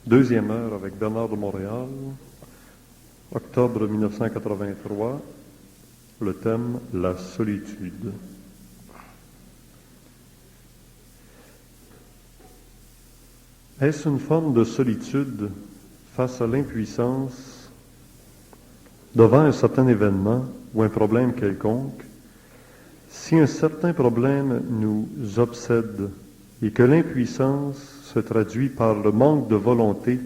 Deuxième heure avec Bernard de Montréal, octobre 1983, le thème « La solitude ». Est-ce une forme de solitude face à l'impuissance devant un certain événement ou un problème quelconque? Si un certain problème nous obsède et que l'impuissance se traduit par le manque de volonté,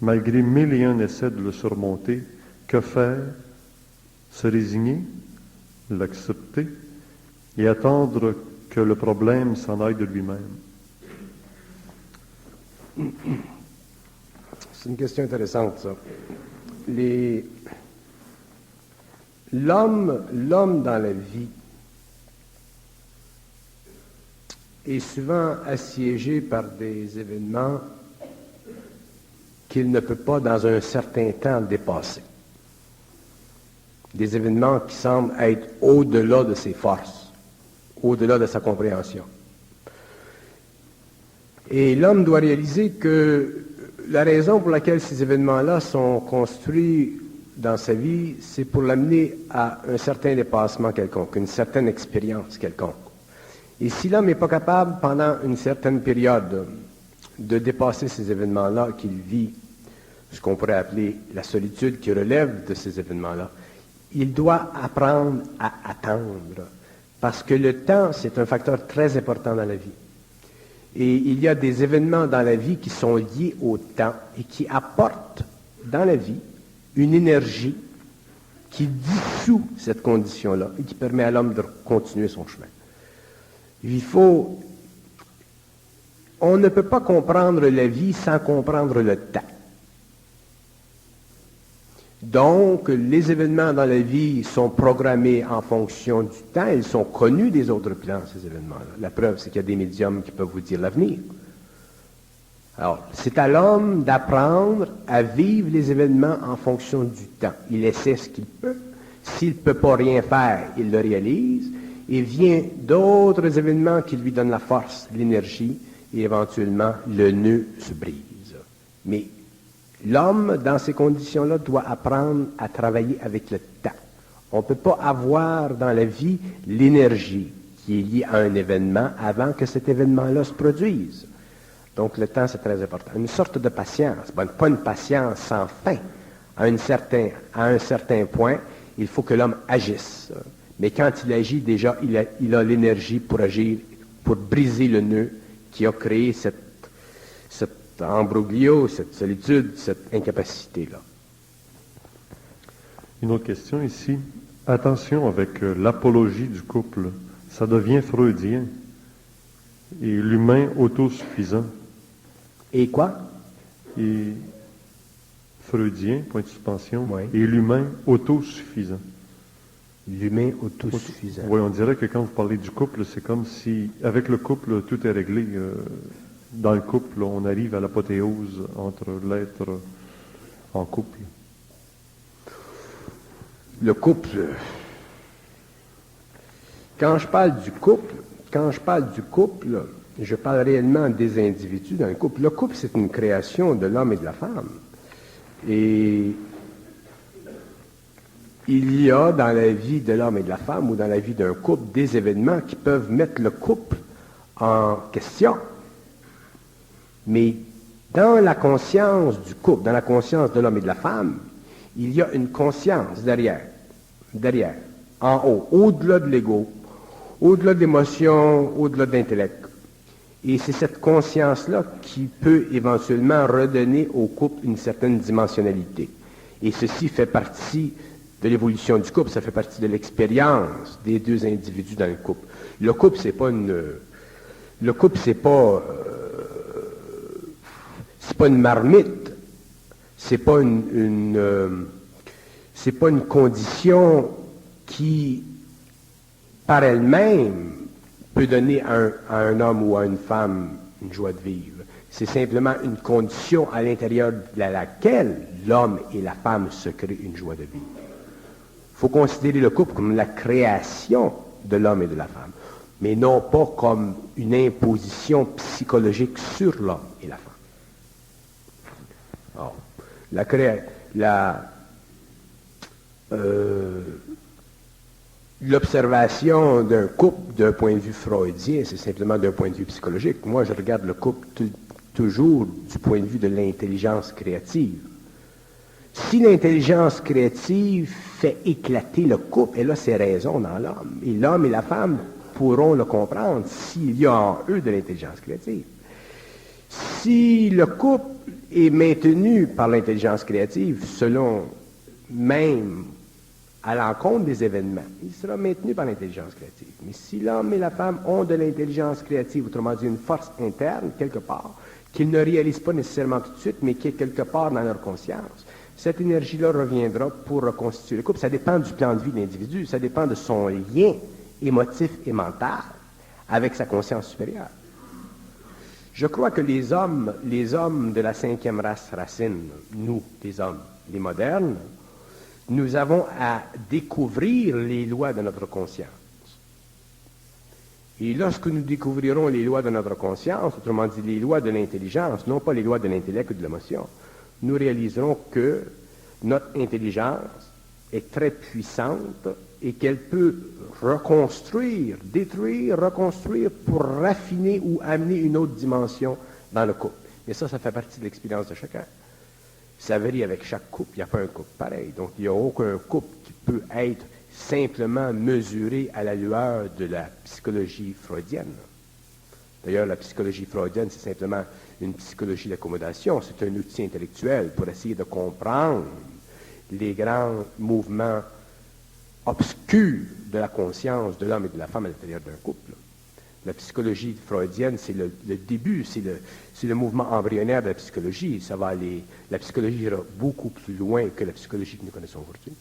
malgré 1001 essais de le surmonter, que faire? Se résigner, l'accepter et attendre que le problème s'en aille de lui-même? C'est une question intéressante, ça. L'homme dans la vie est souvent assiégé par des événements qu'il ne peut pas, dans un certain temps, dépasser. Des événements qui semblent être au-delà de ses forces, au-delà de sa compréhension. Et l'homme doit réaliser que la raison pour laquelle ces événements-là sont construits dans sa vie, c'est pour l'amener à un certain dépassement quelconque, une certaine expérience quelconque. Et si l'homme n'est pas capable, pendant une certaine période, de dépasser ces événements-là qu'il vit, ce qu'on pourrait appeler la solitude qui relève de ces événements-là, il doit apprendre à attendre. Parce que le temps, c'est un facteur très important dans la vie. Et il y a des événements dans la vie qui sont liés au temps et qui apportent dans la vie une énergie qui dissout cette condition-là et qui permet à l'homme de continuer son chemin. On ne peut pas comprendre la vie sans comprendre le temps. Donc, les événements dans la vie sont programmés en fonction du temps. Ils sont connus des autres plans, ces événements-là. La preuve, c'est qu'il y a des médiums qui peuvent vous dire l'avenir. Alors, c'est à l'homme d'apprendre à vivre les événements en fonction du temps. Il essaie ce qu'il peut. S'il ne peut pas rien faire, il le réalise. Et vient d'autres événements qui lui donnent la force, l'énergie, et éventuellement, le nœud se brise. Mais l'homme, dans ces conditions-là, doit apprendre à travailler avec le temps. On ne peut pas avoir dans la vie l'énergie qui est liée à un événement avant que cet événement-là se produise. Donc le temps, c'est très important. Une sorte de patience, pas une patience sans fin. À un certain point, il faut que l'homme agisse. Mais quand il agit, déjà, il a l'énergie pour agir, pour briser le nœud qui a créé cet embroglio, cette solitude, cette incapacité-là. Une autre question ici. Attention avec l'apologie du couple. Ça devient freudien et l'humain autosuffisant. Et quoi? Et freudien, point de suspension, oui. Et l'humain autosuffisant. L'humain autosuffisant. Oui, on dirait que quand vous parlez du couple, c'est comme si, avec le couple, tout est réglé. Dans le couple, on arrive à l'apothéose entre l'être en couple. Le couple. Quand je parle du couple, je parle réellement des individus dans le couple. Le couple, c'est une création de l'homme et de la femme. Et il y a dans la vie de l'homme et de la femme ou dans la vie d'un couple des événements qui peuvent mettre le couple en question. Mais dans la conscience du couple, dans la conscience de l'homme et de la femme, il y a une conscience derrière, en haut, au-delà de l'ego, au-delà de l'émotion, au-delà de l'intellect. Et c'est cette conscience-là qui peut éventuellement redonner au couple une certaine dimensionnalité. Et ceci fait partie de l'évolution du couple, ça fait partie de l'expérience des deux individus dans le couple. Le couple, c'est pas une marmite, c'est pas une condition qui, par elle-même, peut donner à un homme ou à une femme une joie de vivre. C'est simplement une condition à l'intérieur de laquelle l'homme et la femme se créent une joie de vivre. Il faut considérer le couple comme la création de l'homme et de la femme, mais non pas comme une imposition psychologique sur l'homme et la femme. L'observation d'un couple d'un point de vue freudien, c'est simplement d'un point de vue psychologique. Moi, je regarde le couple toujours du point de vue de l'intelligence créative. Si l'intelligence créative fait éclater le couple, elle a ses raisons dans l'homme. Et l'homme et la femme pourront le comprendre s'il y a en eux de l'intelligence créative. Si le couple est maintenu par l'intelligence créative, selon même à l'encontre des événements, il sera maintenu par l'intelligence créative. Mais si l'homme et la femme ont de l'intelligence créative, autrement dit une force interne, quelque part, qu'ils ne réalisent pas nécessairement tout de suite, mais qui est quelque part dans leur conscience, cette énergie-là reviendra pour reconstituer le couple. Ça dépend du plan de vie de l'individu, ça dépend de son lien émotif et mental avec sa conscience supérieure. Je crois que les hommes de la 5e race racine, nous, les hommes, les modernes, nous avons à découvrir les lois de notre conscience. Et lorsque nous découvrirons les lois de notre conscience, autrement dit les lois de l'intelligence, non pas les lois de l'intellect ou de l'émotion, nous réaliserons que notre intelligence est très puissante et qu'elle peut reconstruire, détruire, reconstruire pour raffiner ou amener une autre dimension dans le couple. Mais ça fait partie de l'expérience de chacun. Ça varie avec chaque couple. Il n'y a pas un couple pareil. Donc, il n'y a aucun couple qui peut être simplement mesuré à la lueur de la psychologie freudienne. D'ailleurs, la psychologie freudienne, c'est simplement une psychologie d'accommodation. C'est un outil intellectuel pour essayer de comprendre les grands mouvements obscurs de la conscience de l'homme et de la femme à l'intérieur d'un couple. La psychologie freudienne, c'est le début, c'est le mouvement embryonnaire de la psychologie. La psychologie ira beaucoup plus loin que la psychologie que nous connaissons aujourd'hui.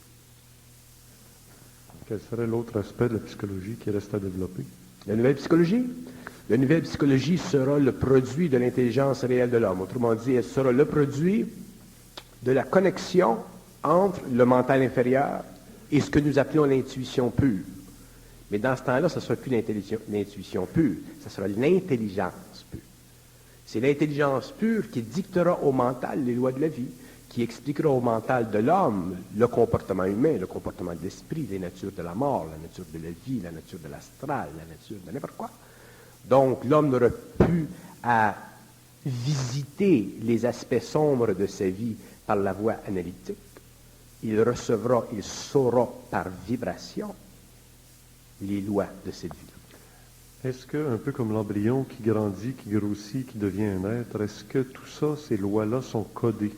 Quel serait l'autre aspect de la psychologie qui reste à développer? La nouvelle psychologie? La nouvelle psychologie sera le produit de l'intelligence réelle de l'homme. Autrement dit, elle sera le produit de la connexion entre le mental inférieur et ce que nous appelons l'intuition pure. Mais dans ce temps-là, ce ne sera plus l'intuition pure, ce sera l'intelligence pure. C'est l'intelligence pure qui dictera au mental les lois de la vie, qui expliquera au mental de l'homme le comportement humain, le comportement de l'esprit, les natures de la mort, la nature de la vie, la nature de l'astral, la nature de n'importe quoi. Donc, l'homme n'aura plus à visiter les aspects sombres de sa vie par la voie analytique. Il saura par vibration les lois de cette vie. Est-ce que, un peu comme l'embryon qui grandit, qui grossit, qui devient un être, est-ce que tout ça, ces lois-là sont codées?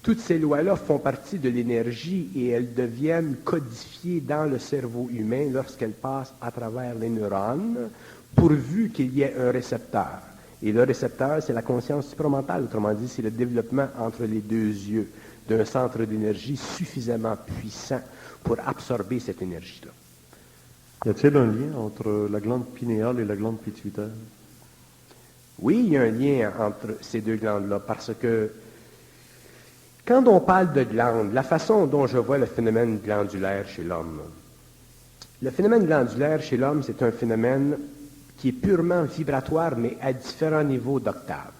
Toutes ces lois-là font partie de l'énergie et elles deviennent codifiées dans le cerveau humain lorsqu'elles passent à travers les neurones, pourvu qu'il y ait un récepteur. Et le récepteur, c'est la conscience supramentale, autrement dit, c'est le développement entre les deux yeux d'un centre d'énergie suffisamment puissant pour absorber cette énergie-là. Y a-t-il un lien entre la glande pinéale et la glande pituitaire? Oui, il y a un lien entre ces deux glandes-là, parce que quand on parle de glande, la façon dont je vois le phénomène glandulaire chez l'homme, le phénomène glandulaire chez l'homme, c'est un phénomène qui est purement vibratoire, mais à différents niveaux d'octave.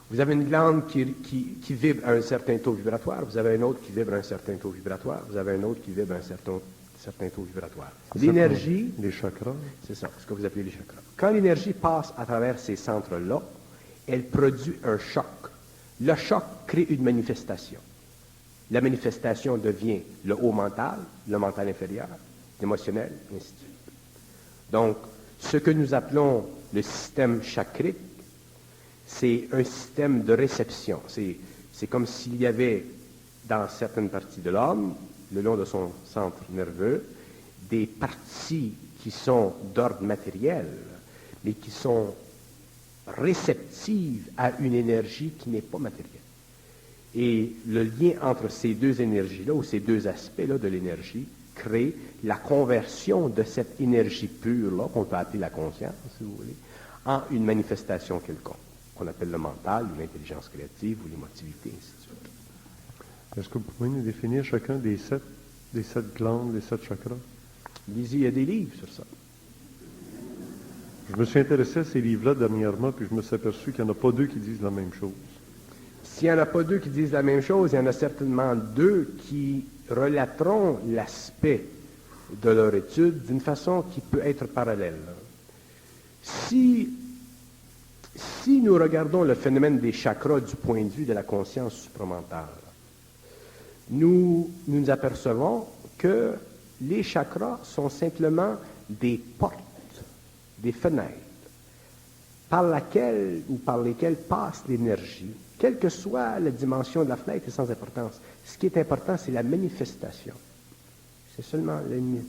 Vous avez une glande qui vibre à un certain taux vibratoire, vous avez une autre qui vibre à un certain taux vibratoire, vous avez une autre qui vibre à un certain taux vibratoire. L'énergie... Les chakras? C'est ça, ce que vous appelez les chakras. Quand l'énergie passe à travers ces centres-là, elle produit un choc. Le choc crée une manifestation. La manifestation devient le haut mental, le mental inférieur, l'émotionnel, et ainsi de suite. Donc, ce que nous appelons le système chakrique, c'est un système de réception. C'est comme s'il y avait, dans certaines parties de l'homme, le long de son centre nerveux, des parties qui sont d'ordre matériel, mais qui sont réceptives à une énergie qui n'est pas matérielle. Et le lien entre ces deux énergies-là, ou ces deux aspects-là de l'énergie, crée la conversion de cette énergie pure-là, qu'on peut appeler la conscience, si vous voulez, en une manifestation quelconque, qu'on appelle le mental, ou l'intelligence créative, ou l'émotivité, ainsi de suite. Est-ce que vous pouvez nous définir chacun des sept glandes, des 7 chakras? Lisez, il y a des livres sur ça. Je me suis intéressé à ces livres-là dernièrement, puis je me suis aperçu qu'il n'y en a pas deux qui disent la même chose. S'il n'y en a pas deux qui disent la même chose, il y en a certainement deux qui relateront l'aspect de leur étude d'une façon qui peut être parallèle. Si nous regardons le phénomène des chakras du point de vue de la conscience supramentale, nous nous apercevons que les chakras sont simplement des portes, des fenêtres, par laquelle ou par lesquelles passe l'énergie, quelle que soit la dimension de la fenêtre, c'est sans importance. Ce qui est important, c'est la manifestation. C'est seulement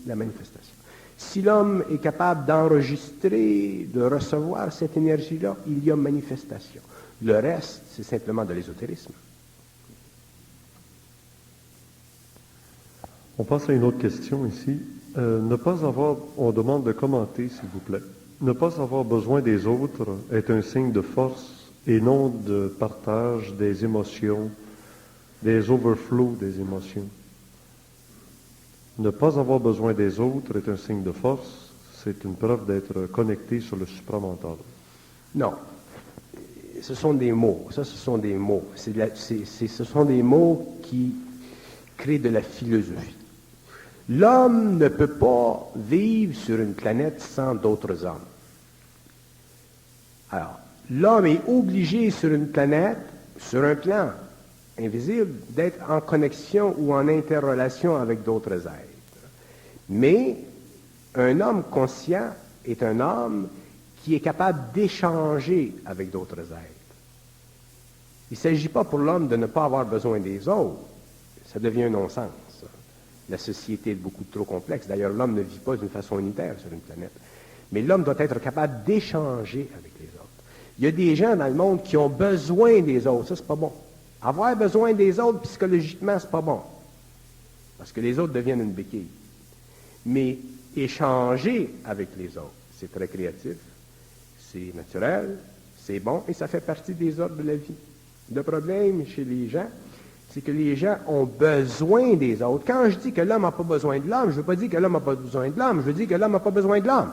la manifestation. Si l'homme est capable d'enregistrer, de recevoir cette énergie-là, il y a manifestation. Le reste, c'est simplement de l'ésotérisme. On passe à une autre question ici. On demande de commenter, s'il vous plaît. Ne pas avoir besoin des autres est un signe de force et non de partage des émotions, des overflows des émotions. Ne pas avoir besoin des autres est un signe de force, c'est une preuve d'être connecté sur le supramental. Non. Ce sont des mots. Ça, ce sont des mots. Ce sont des mots qui créent de la philosophie. L'homme ne peut pas vivre sur une planète sans d'autres hommes. Alors, l'homme est obligé sur une planète, sur un plan invisible, d'être en connexion ou en interrelation avec d'autres êtres. Mais un homme conscient est un homme qui est capable d'échanger avec d'autres êtres. Il ne s'agit pas pour l'homme de ne pas avoir besoin des autres. Ça devient un non-sens. La société est beaucoup trop complexe. D'ailleurs, l'homme ne vit pas d'une façon unitaire sur une planète. Mais l'homme doit être capable d'échanger avec les autres. Il y a des gens dans le monde qui ont besoin des autres. Ça, c'est pas bon. Avoir besoin des autres, psychologiquement, c'est pas bon. Parce que les autres deviennent une béquille. Mais échanger avec les autres, c'est très créatif, c'est naturel, c'est bon, et ça fait partie des ordres de la vie. Le problème chez les gens, c'est que les gens ont besoin des autres. Quand je dis que l'homme n'a pas besoin de l'homme, je ne veux pas dire que l'homme n'a pas besoin de l'homme, je veux dire que l'homme n'a pas besoin de l'homme.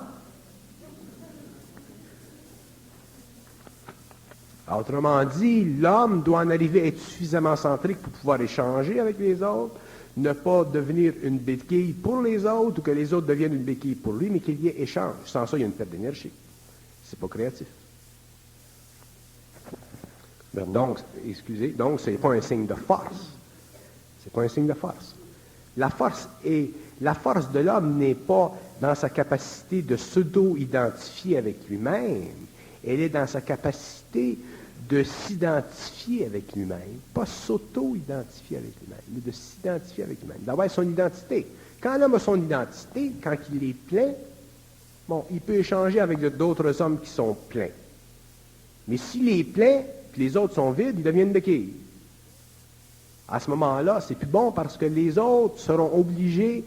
Autrement dit, l'homme doit en arriver à être suffisamment centrique pour pouvoir échanger avec les autres, ne pas devenir une béquille pour les autres, ou que les autres deviennent une béquille pour lui, mais qu'il y ait échange. Sans ça, il y a une perte d'énergie. C'est pas créatif. Donc, ce n'est pas un signe de force. C'est pas un signe de force. La force de l'homme n'est pas dans sa capacité de pseudo-identifier avec lui-même. Elle est dans sa capacité de s'identifier avec lui-même. Pas s'auto-identifier avec lui-même, mais de s'identifier avec lui-même. D'avoir son identité. Quand l'homme a son identité, quand il est plein, bon, il peut échanger avec d'autres hommes qui sont pleins. Mais s'il est plein, puis les autres sont vides, ils deviennent béquilles. À ce moment-là, c'est plus bon parce que les autres seront obligés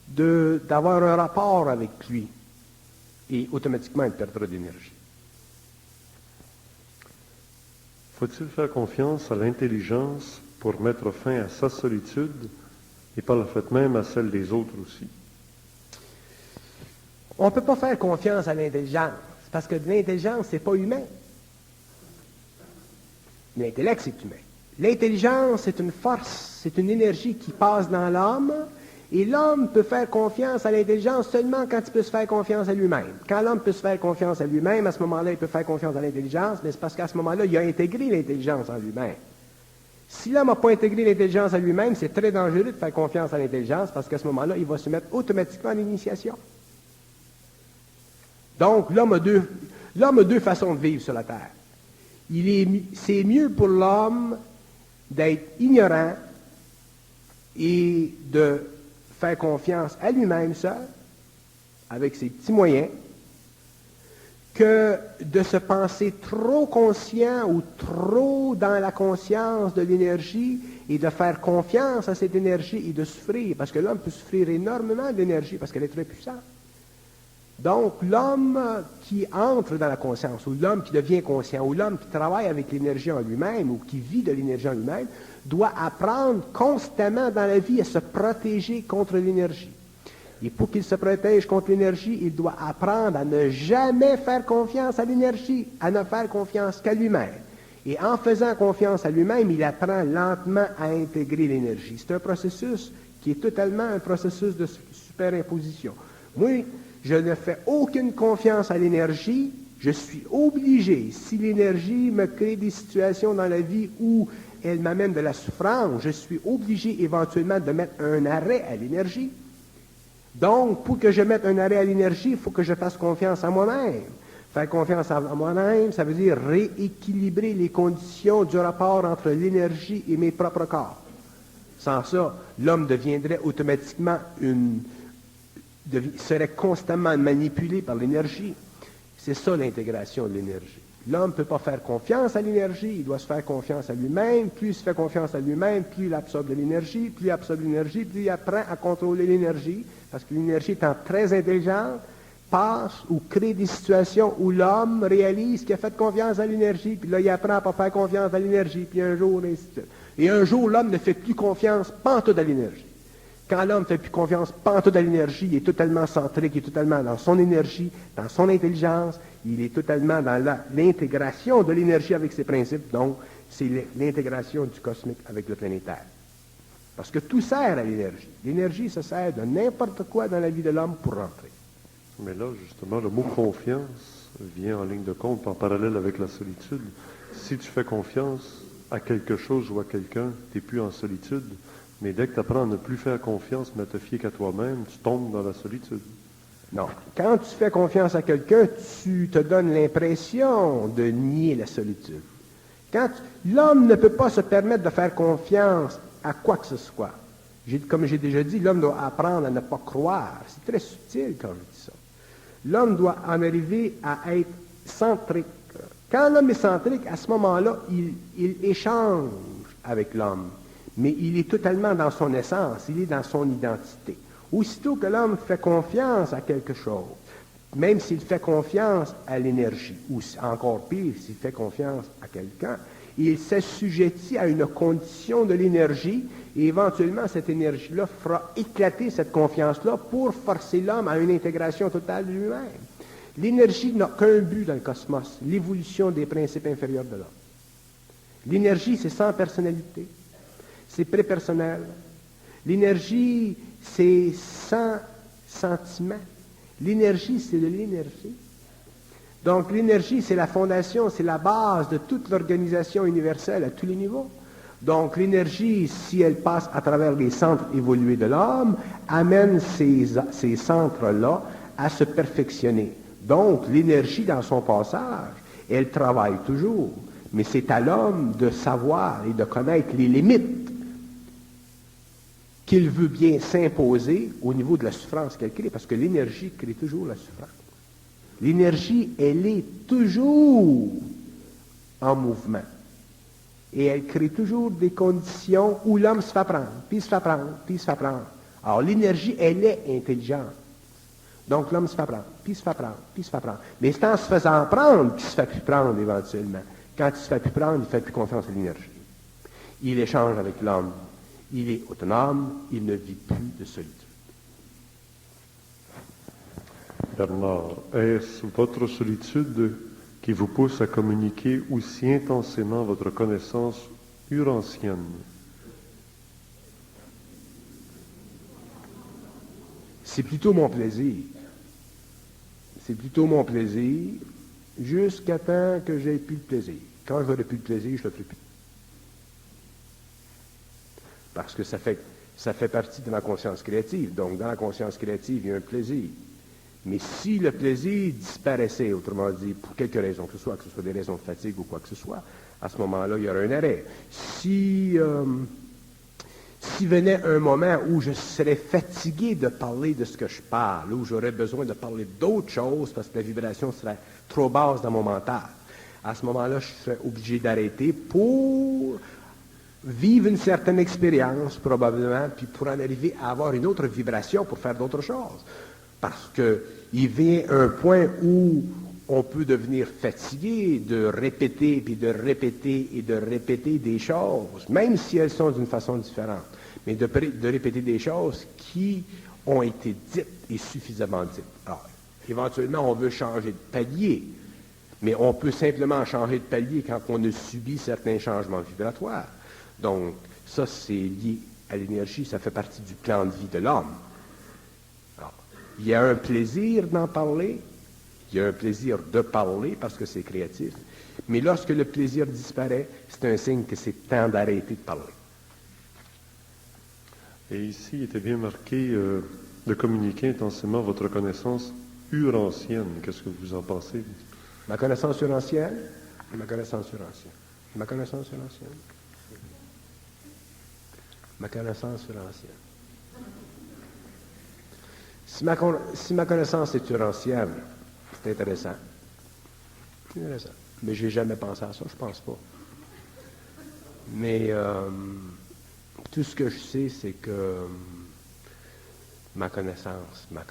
d'avoir un rapport avec lui. Et automatiquement, il perdra d'énergie. Faut-il faire confiance à l'intelligence pour mettre fin à sa solitude et par le fait même à celle des autres aussi? On ne peut pas faire confiance à l'intelligence parce que l'intelligence, ce n'est pas humain. L'intellect, c'est humain. L'intelligence, c'est une force, c'est une énergie qui passe dans l'homme, et l'homme peut faire confiance à l'intelligence seulement quand il peut se faire confiance à lui-même. Quand l'homme peut se faire confiance à lui-même, à ce moment-là, il peut faire confiance à l'intelligence, mais c'est parce qu'à ce moment-là, il a intégré l'intelligence en lui-même. Si l'homme n'a pas intégré l'intelligence à lui-même, c'est très dangereux de faire confiance à l'intelligence, parce qu'à ce moment-là, il va se mettre automatiquement à l'initiation. Donc, l'homme a deux façons de vivre sur la Terre. C'est mieux pour l'homme d'être ignorant et de faire confiance à lui-même seul, avec ses petits moyens, que de se penser trop conscient ou trop dans la conscience de l'énergie et de faire confiance à cette énergie et de souffrir, parce que l'homme peut souffrir énormément d'énergie parce qu'elle est très puissante. Donc, l'homme qui entre dans la conscience, ou l'homme qui devient conscient, ou l'homme qui travaille avec l'énergie en lui-même, ou qui vit de l'énergie en lui-même, doit apprendre constamment dans la vie à se protéger contre l'énergie. Et pour qu'il se protège contre l'énergie, il doit apprendre à ne jamais faire confiance à l'énergie, à ne faire confiance qu'à lui-même. Et en faisant confiance à lui-même, il apprend lentement à intégrer l'énergie. C'est un processus qui est totalement un processus de superimposition. Moi, je ne fais aucune confiance à l'énergie. Je suis obligé, si l'énergie me crée des situations dans la vie où elle m'amène de la souffrance, je suis obligé éventuellement de mettre un arrêt à l'énergie. Donc, pour que je mette un arrêt à l'énergie, il faut que je fasse confiance à moi-même. Faire confiance à moi-même, ça veut dire rééquilibrer les conditions du rapport entre l'énergie et mes propres corps. Sans ça, l'homme deviendrait automatiquement serait constamment manipulé par l'énergie. C'est ça l'intégration de l'énergie. L'homme ne peut pas faire confiance à l'énergie, il doit se faire confiance à lui-même. Plus il se fait confiance à lui-même, plus il absorbe de l'énergie, plus il absorbe de l'énergie, plus il apprend à contrôler l'énergie, parce que l'énergie étant très intelligente, passe ou crée des situations où l'homme réalise qu'il a fait confiance à l'énergie, puis là, il apprend à ne pas faire confiance à l'énergie, puis un jour, ainsi de suite. Et un jour, l'homme ne fait plus confiance pantoute à l'énergie. Quand l'homme ne fait plus confiance pantoute à l'énergie, il est totalement centrique, il est totalement dans son énergie, dans son intelligence, il est totalement dans l'intégration de l'énergie avec ses principes, donc c'est l'intégration du cosmique avec le planétaire. Parce que tout sert à l'énergie. L'énergie se sert de n'importe quoi dans la vie de l'homme pour rentrer. Mais là, justement, le mot confiance vient en ligne de compte, en parallèle avec la solitude. Si tu fais confiance à quelque chose ou à quelqu'un, tu n'es plus en solitude. Mais dès que tu apprends à ne plus faire confiance, mais à te fier qu'à toi-même, tu tombes dans la solitude. Non. Quand tu fais confiance à quelqu'un, tu te donnes l'impression de nier la solitude. L'homme ne peut pas se permettre de faire confiance à quoi que ce soit. Comme j'ai déjà dit, l'homme doit apprendre à ne pas croire. C'est très subtil quand je dis ça. L'homme doit en arriver à être centrique. Quand l'homme est centrique, à ce moment-là, il échange avec l'homme. Mais il est totalement dans son essence, il est dans son identité. Aussitôt que l'homme fait confiance à quelque chose, même s'il fait confiance à l'énergie, ou encore pire, s'il fait confiance à quelqu'un, il s'assujettit à une condition de l'énergie, et éventuellement cette énergie-là fera éclater cette confiance-là pour forcer l'homme à une intégration totale de lui-même. L'énergie n'a qu'un but dans le cosmos, l'évolution des principes inférieurs de l'homme. L'énergie, c'est sans personnalité. C'est prépersonnel. L'énergie, c'est sans sentiment. L'énergie, c'est de l'énergie. Donc, l'énergie, c'est la fondation, c'est la base de toute l'organisation universelle à tous les niveaux. Donc, l'énergie, si elle passe à travers les centres évolués de l'homme, amène ces centres-là à se perfectionner. Donc, l'énergie, dans son passage, elle travaille toujours. Mais c'est à l'homme de savoir et de connaître les limites qu'il veut bien s'imposer au niveau de la souffrance qu'elle crée, parce que l'énergie crée toujours la souffrance. L'énergie, elle est toujours en mouvement. Et elle crée toujours des conditions où l'homme se fait prendre, puis il se fait prendre, puis il se fait prendre. Alors l'énergie, elle est intelligente. Donc l'homme se fait prendre, puis il se fait prendre, puis il se fait prendre. Mais c'est en se faisant prendre qu'il se fait plus prendre éventuellement. Quand il se fait plus prendre, il ne fait plus confiance à l'énergie. Il échange avec l'homme. Il est autonome, il ne vit plus de solitude. Bernard, est-ce votre solitude qui vous pousse à communiquer aussi intensément votre connaissance urantienne? C'est plutôt mon plaisir. C'est plutôt mon plaisir jusqu'à temps que j'ai plus de plaisir. Quand je n'aurai plus de plaisir, je ne le ferai plus. Parce que ça fait partie de ma conscience créative. Donc, dans la conscience créative, il y a un plaisir. Mais si le plaisir disparaissait, autrement dit, pour quelque raison que ce soit des raisons de fatigue ou quoi que ce soit, à ce moment-là, il y aurait un arrêt. Si venait un moment où je serais fatigué de parler de ce que je parle, où j'aurais besoin de parler d'autres choses parce que la vibration serait trop basse dans mon mental, à ce moment-là, je serais obligé d'arrêter pour vivre une certaine expérience, probablement, puis pour en arriver à avoir une autre vibration pour faire d'autres choses. Parce qu'il vient un point où on peut devenir fatigué de répéter, puis de répéter et de répéter des choses, même si elles sont d'une façon différente, mais de répéter des choses qui ont été dites et suffisamment dites. Alors, éventuellement, on veut changer de palier. Mais on peut simplement changer de palier quand on a subi certains changements vibratoires. Donc, ça, c'est lié à l'énergie, ça fait partie du plan de vie de l'homme. Alors, il y a un plaisir d'en parler, il y a un plaisir de parler parce que c'est créatif, mais lorsque le plaisir disparaît, c'est un signe que c'est temps d'arrêter de parler. Et ici, il était bien marqué de communiquer intensément votre connaissance urancienne. Qu'est-ce que vous en pensez? Ma connaissance urancienne, ma connaissance urancienne, ma connaissance urancienne, ma connaissance urancienne. Si ma connaissance est urancienne, c'est intéressant. C'est intéressant. Mais je n'ai jamais pensé à ça, je pense pas. Mais tout ce que je sais, c'est que ma connaissance, la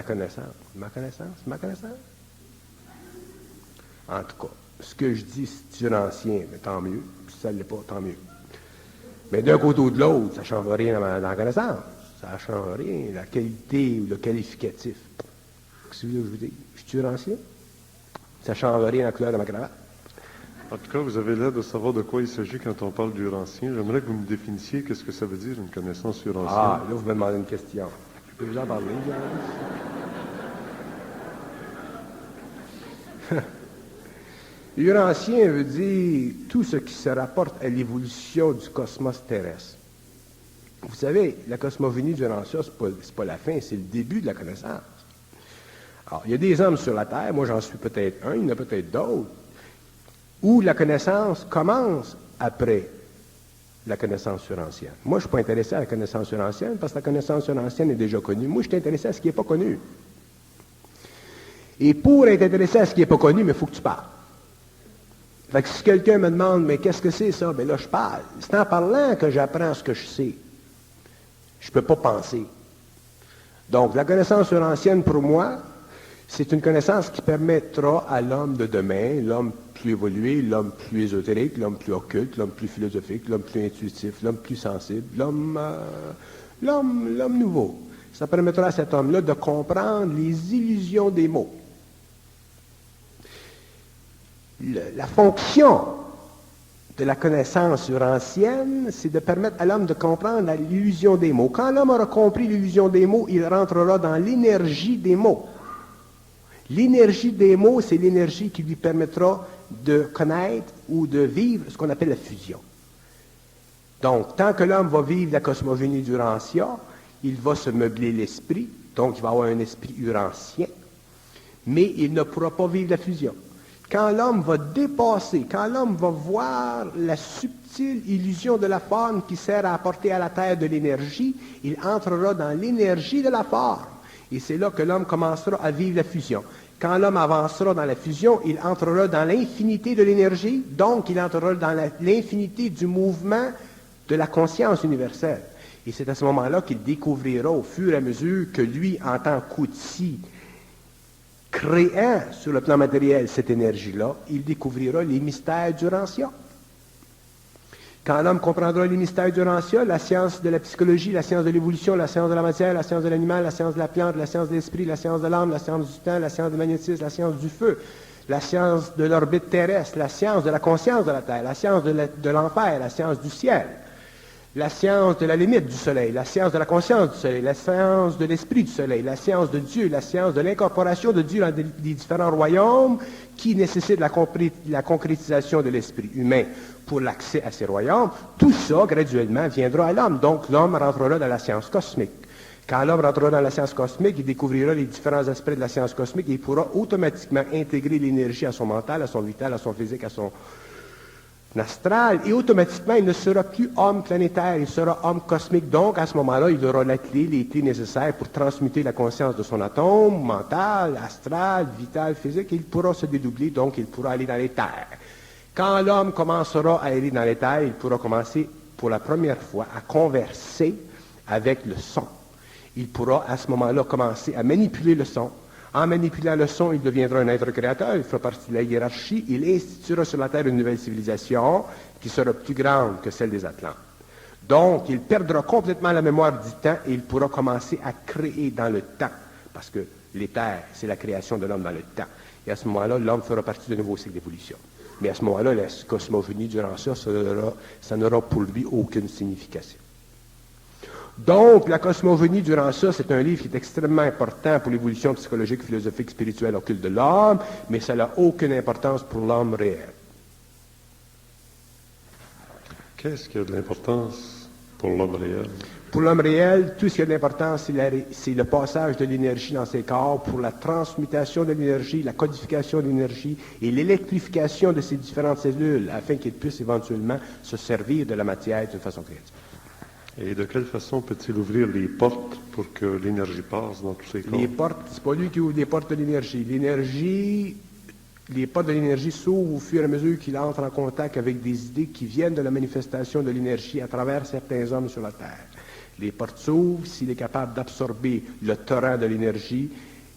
connaissance, ma connaissance. En tout cas, ce que je dis, c'est urancien, mais tant mieux. Si ça ne l'est pas, tant mieux. Mais d'un côté ou de l'autre, ça ne change rien dans la connaissance. Ça ne change rien, la qualité ou le qualificatif. Qu'est-ce que je veux dire? Je suis urancien? Ça ne change rien dans la couleur de ma cravate. En tout cas, vous avez l'air de savoir de quoi il s'agit quand on parle d'urancien. J'aimerais que vous me définissiez qu'est-ce que ça veut dire, une connaissance urancienne. Ah, là, vous me demandez une question. Je peux vous en parler, Urancien veut dire tout ce qui se rapporte à l'évolution du cosmos terrestre. Vous savez, la cosmogonie d'Urantia, c'est pas la fin, c'est le début de la connaissance. Alors, il y a des hommes sur la Terre, moi j'en suis peut-être un, il y en a peut-être d'autres, où la connaissance commence après la connaissance urancienne. Moi, je ne suis pas intéressé à la connaissance urancienne parce que la connaissance urancienne est déjà connue. Moi, je suis intéressé à ce qui n'est pas connu. Et pour être intéressé à ce qui n'est pas connu, il faut que tu parles. Fait que si quelqu'un me demande, mais qu'est-ce que c'est ça? Bien là, je parle. C'est en parlant que j'apprends ce que je sais. Je ne peux pas penser. Donc, la connaissance urancienne, pour moi, c'est une connaissance qui permettra à l'homme de demain, l'homme plus évolué, l'homme plus ésotérique, l'homme plus occulte, l'homme plus philosophique, l'homme plus intuitif, l'homme plus sensible, l'homme nouveau. Ça permettra à cet homme-là de comprendre les illusions des mots. La fonction de la connaissance urancienne, c'est de permettre à l'homme de comprendre l'illusion des mots. Quand l'homme aura compris l'illusion des mots, il rentrera dans l'énergie des mots. L'énergie des mots, c'est l'énergie qui lui permettra de connaître ou de vivre ce qu'on appelle la fusion. Donc, tant que l'homme va vivre la cosmogonie d'Urantia, il va se meubler l'esprit, donc il va avoir un esprit urancien, mais il ne pourra pas vivre la fusion. Quand l'homme va dépasser, quand l'homme va voir la subtile illusion de la forme qui sert à apporter à la Terre de l'énergie, il entrera dans l'énergie de la forme. Et c'est là que l'homme commencera à vivre la fusion. Quand l'homme avancera dans la fusion, il entrera dans l'infinité de l'énergie, donc il entrera dans l'infinité du mouvement de la conscience universelle. Et c'est à ce moment-là qu'il découvrira au fur et à mesure que lui, en tant qu'outil, créant sur le plan matériel cette énergie-là, il découvrira les mystères d'Urantia. Quand l'homme comprendra les mystères d'Urantia, la science de la psychologie, la science de l'évolution, la science de la matière, la science de l'animal, la science de la plante, la science de l'esprit, la science de l'âme, la science du temps, la science du magnétisme, la science du feu, la science de l'orbite terrestre, la science de la conscience de la Terre, la science de l'enfer, la science du ciel, la science de la limite du soleil, la science de la conscience du soleil, la science de l'esprit du soleil, la science de Dieu, la science de l'incorporation de Dieu dans les différents royaumes qui nécessitent la concrétisation de l'esprit humain pour l'accès à ces royaumes. Tout ça, graduellement, viendra à l'homme. Donc, l'homme rentrera dans la science cosmique. Quand l'homme rentrera dans la science cosmique, il découvrira les différents aspects de la science cosmique et il pourra automatiquement intégrer l'énergie à son mental, à son vital, à son physique, à son astral, et automatiquement, il ne sera plus homme planétaire, il sera homme cosmique. Donc, à ce moment-là, il aura les clés nécessaires pour transmuter la conscience de son atome, mental, astral, vital, physique, et il pourra se dédoubler, donc il pourra aller dans les terres. Quand l'homme commencera à aller dans les terres, il pourra commencer pour la première fois à converser avec le son. Il pourra à ce moment-là commencer à manipuler le son. En manipulant le son, il deviendra un être créateur, il fera partie de la hiérarchie, il instituera sur la Terre une nouvelle civilisation qui sera plus grande que celle des Atlantes. Donc, il perdra complètement la mémoire du temps et il pourra commencer à créer dans le temps, parce que les terres, c'est la création de l'homme dans le temps. Et à ce moment-là, l'homme fera partie d'un nouveau cycle d'évolution. Mais à ce moment-là, la cosmogonie durant ça n'aura pour lui aucune signification. Donc, la cosmogonie durant ça, c'est un livre qui est extrêmement important pour l'évolution psychologique, philosophique, spirituelle, occulte de l'homme, mais ça n'a aucune importance pour l'homme réel. Qu'est-ce qui a de l'importance pour l'homme réel? Pour l'homme réel, tout ce qui a d'importance, c'est le passage de l'énergie dans ses corps pour la transmutation de l'énergie, la codification de l'énergie et l'électrification de ces différentes cellules afin qu'ils puissent éventuellement se servir de la matière d'une façon créative. Et de quelle façon peut-il ouvrir les portes pour que l'énergie passe dans tous ces corps? Les portes, c'est pas lui qui ouvre les portes de l'énergie. Les portes de l'énergie s'ouvrent au fur et à mesure qu'il entre en contact avec des idées qui viennent de la manifestation de l'énergie à travers certains hommes sur la Terre. Les portes s'ouvrent, s'il est capable d'absorber le torrent de l'énergie,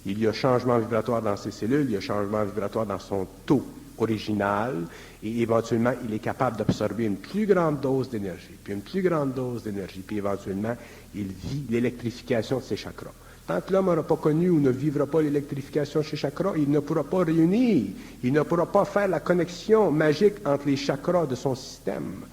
il y a changement vibratoire dans ses cellules, il y a changement vibratoire dans son taux original, et éventuellement, il est capable d'absorber une plus grande dose d'énergie, puis une plus grande dose d'énergie, puis éventuellement, il vit l'électrification de ses chakras. Tant que l'homme n'aura pas connu ou ne vivra pas l'électrification de ses chakras, il ne pourra pas réunir, il ne pourra pas faire la connexion magique entre les chakras de son système.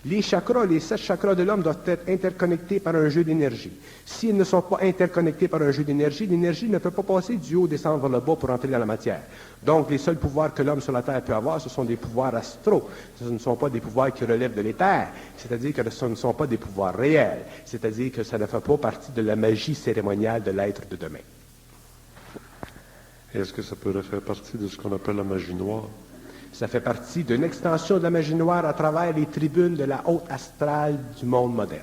Les chakras, les 7 chakras de l'homme doivent être interconnectés par un jeu d'énergie. S'ils ne sont pas interconnectés par un jeu d'énergie, l'énergie ne peut pas passer du haut, descendre vers le bas pour entrer dans la matière. Donc, les seuls pouvoirs que l'homme sur la Terre peut avoir, ce sont des pouvoirs astraux. Ce ne sont pas des pouvoirs qui relèvent de l'éther. C'est-à-dire que ce ne sont pas des pouvoirs réels. C'est-à-dire que ça ne fait pas partie de la magie cérémoniale de l'être de demain. Est-ce que ça pourrait faire partie de ce qu'on appelle la magie noire? Ça fait partie d'une extension de la magie noire à travers les tribunes de la haute astrale du monde moderne.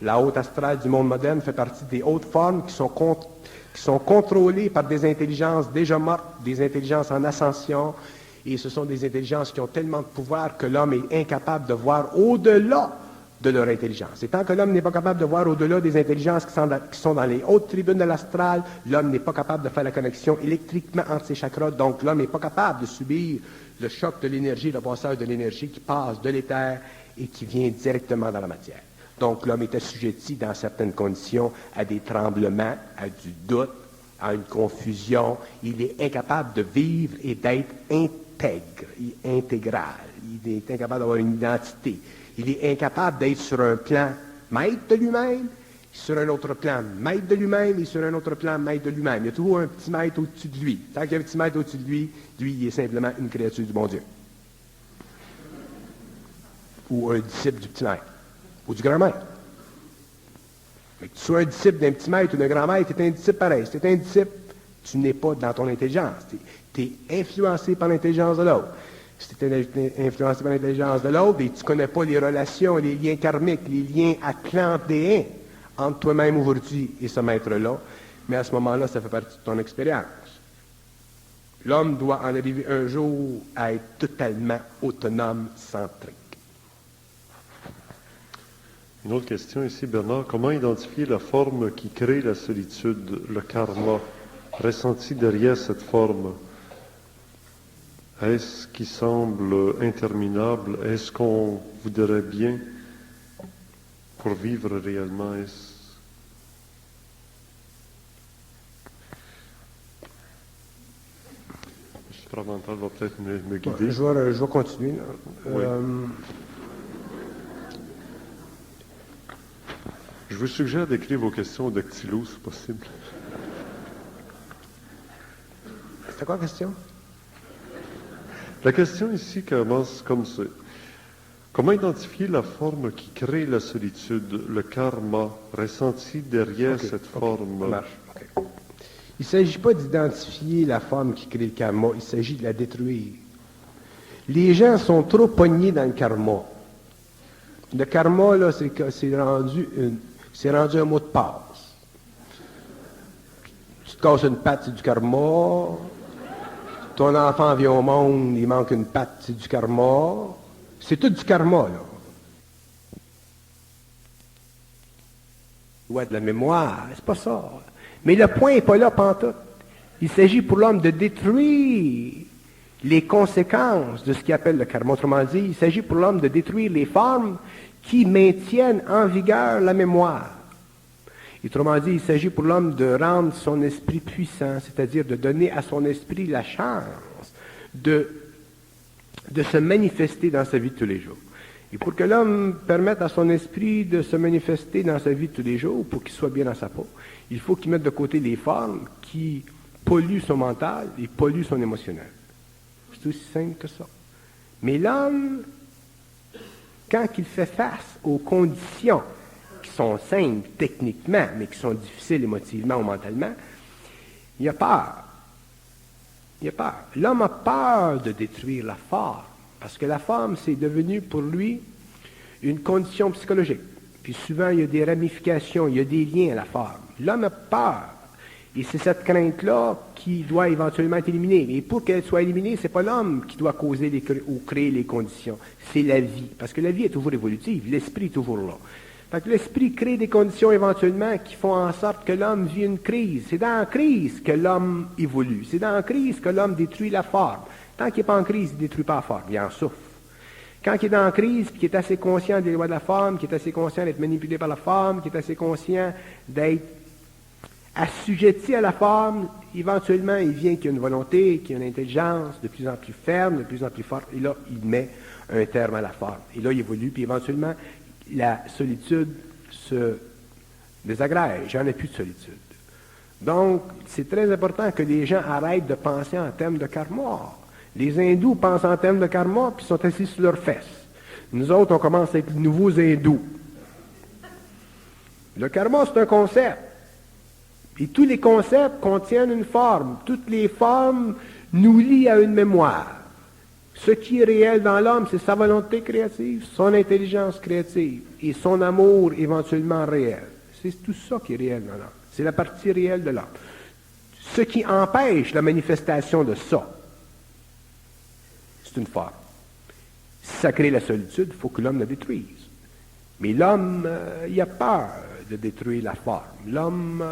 La haute astrale du monde moderne fait partie des hautes formes qui sont contrôlées par des intelligences déjà mortes, des intelligences en ascension, et ce sont des intelligences qui ont tellement de pouvoir que l'homme est incapable de voir au-delà de leur intelligence. Et tant que l'homme n'est pas capable de voir au-delà des intelligences qui sont dans les hautes tribunes de l'astral, l'homme n'est pas capable de faire la connexion électriquement entre ses chakras, donc l'homme n'est pas capable de subir le choc de l'énergie, le passage de l'énergie qui passe de l'éther et qui vient directement dans la matière. Donc l'homme est assujetti dans certaines conditions à des tremblements, à du doute, à une confusion. Il est incapable de vivre et d'être intégral. Il est incapable d'avoir une identité. Il est incapable d'être sur un plan maître de lui-même, sur un autre plan maître de lui-même et sur un autre plan maître de lui-même. Il y a toujours un petit maître au-dessus de lui. Tant qu'il y a un petit maître au-dessus de lui, il est simplement une créature du bon Dieu. Ou un disciple du petit maître. Ou du grand maître. Mais que tu sois un disciple d'un petit maître ou d'un grand maître, tu es un disciple pareil. Si tu es un disciple, tu n'es pas dans ton intelligence. Tu es influencé par l'intelligence de l'autre. Si tu es influencé par l'intelligence de l'autre et tu ne connais pas les relations, les liens karmiques, les liens atlantéens entre toi-même aujourd'hui et ce maître-là, mais à ce moment-là, ça fait partie de ton expérience. L'homme doit en arriver un jour à être totalement autonome, centrique. Une autre question ici, Bernard. Comment identifier la forme qui crée la solitude, le karma, ressenti derrière cette forme? Est-ce qui semble interminable? Est-ce qu'on voudrait bien pour vivre réellement? Le supramental va peut-être me guider. Je vais continuer. Oui. Je vous suggère d'écrire vos questions au dactylo, si possible. C'était quoi la question? La question ici commence comme ça. Comment identifier la forme qui crée la solitude, le karma ressenti derrière cette forme? Ça marche. Okay. Il ne s'agit pas d'identifier la forme qui crée le karma, il s'agit de la détruire. Les gens sont trop pognés dans le karma. Le karma, là, c'est rendu un mot de passe. Tu te casses une patte, c'est du karma. Ton enfant vient au monde, il manque une patte, c'est du karma. C'est tout du karma, là. Ouais, de la mémoire, c'est pas ça. Mais le point n'est pas là, pantoute. Il s'agit pour l'homme de détruire les conséquences de ce qu'il appelle le karma. Autrement dit, il s'agit pour l'homme de détruire les formes qui maintiennent en vigueur la mémoire. Autrement dit, il s'agit pour l'homme de rendre son esprit puissant, c'est-à-dire de donner à son esprit la chance de se manifester dans sa vie de tous les jours. Et pour que l'homme permette à son esprit de se manifester dans sa vie de tous les jours, pour qu'il soit bien dans sa peau, il faut qu'il mette de côté les formes qui polluent son mental et polluent son émotionnel. C'est aussi simple que ça. Mais l'homme, quand il fait face aux conditions qui sont simples techniquement, mais qui sont difficiles émotivement ou mentalement, il a peur. Il a peur. L'homme a peur de détruire la forme, parce que la forme, c'est devenu pour lui une condition psychologique. Puis souvent, il y a des ramifications, il y a des liens à la forme. L'homme a peur. Et c'est cette crainte-là qui doit éventuellement être éliminée. Et pour qu'elle soit éliminée, c'est pas l'homme qui doit causer ou créer les conditions. C'est la vie. Parce que la vie est toujours évolutive. L'esprit est toujours là. Fait que l'esprit crée des conditions éventuellement qui font en sorte que l'homme vit une crise. C'est dans la crise que l'homme évolue. C'est dans la crise que l'homme détruit la forme. Tant qu'il n'est pas en crise, il ne détruit pas la forme. Il en souffre. Quand il est dans la crise, puis qu'il est assez conscient des lois de la forme, qu'il est assez conscient d'être manipulé par la forme, qu'il est assez conscient d'être assujetti à la forme, éventuellement, il vient qu'il y a une volonté, qu'il y a une intelligence de plus en plus ferme, de plus en plus forte, et là, il met un terme à la forme. Et là, il évolue, puis éventuellement, la solitude se désagrège. J'en ai plus de solitude. Donc, c'est très important que les gens arrêtent de penser en termes de karma. Les hindous pensent en termes de karma, puis sont assis sur leurs fesses. Nous autres, on commence à être les nouveaux hindous. Le karma, c'est un concept. Et tous les concepts contiennent une forme. Toutes les formes nous lient à une mémoire. Ce qui est réel dans l'homme, c'est sa volonté créative, son intelligence créative et son amour éventuellement réel. C'est tout ça qui est réel dans l'homme. C'est la partie réelle de l'homme. Ce qui empêche la manifestation de ça, c'est une forme. Si ça crée la solitude, il faut que l'homme la détruise. Mais l'homme, il a peur de détruire la forme. L'homme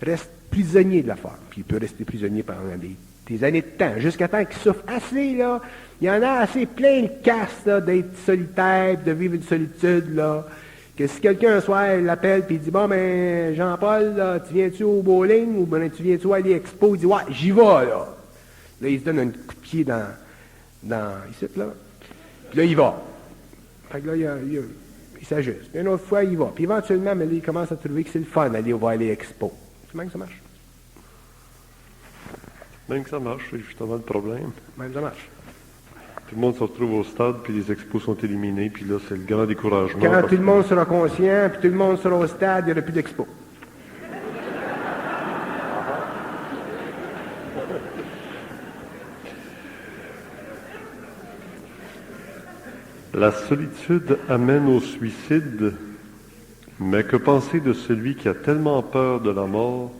reste prisonnier de la forme. Puis il peut rester prisonnier pendant des années de temps, jusqu'à temps qu'il souffre assez, là. Il y en a assez plein de casse, là, d'être solitaire, de vivre une solitude, là, que si quelqu'un un soir l'appelle puis il dit, bon, ben, Jean-Paul, là, tu viens-tu au bowling ou ben, tu viens-tu à l'Expo? Il dit, ouais, j'y vais, là. Là, il se donne un coup de pied dans ici, là. Puis là, il va. Fait que là, il s'ajuste. Puis une autre fois, il va. Puis éventuellement, mais là, il commence à trouver que c'est le fun d'aller voir les expos. C'est même que ça marche. Même que ça marche, c'est justement le problème. Même ça marche. Tout le monde se retrouve au stade, puis les expos sont éliminés, puis là, c'est le grand découragement. Quand tout le monde sera conscient, puis tout le monde sera au stade, il n'y aura plus d'expo. La solitude amène au suicide, mais que penser de celui qui a tellement peur de la mort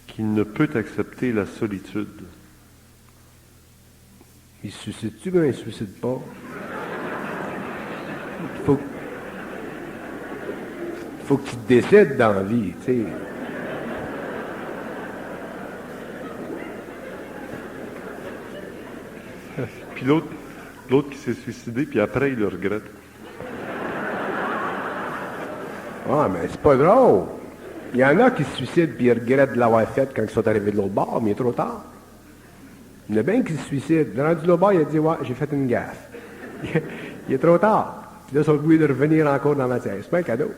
qu'il ne peut accepter la solitude? Il se suicide-tu ou il ne se suicide pas? Faut qu'il décide dans la vie, tu sais. Puis l'autre qui s'est suicidé, puis après, il le regrette. Ah, mais c'est pas drôle. Il y en a qui se suicident puis ils regrettent de l'avoir fait quand ils sont arrivés de l'autre bord, mais il est trop tard. Il y en a bien qui se suicident. Rendu de l'autre bord, il a dit, ouais, j'ai fait une gaffe. Il est trop tard. Puis là, ils sont obligés de revenir encore dans la matière. C'est pas un cadeau.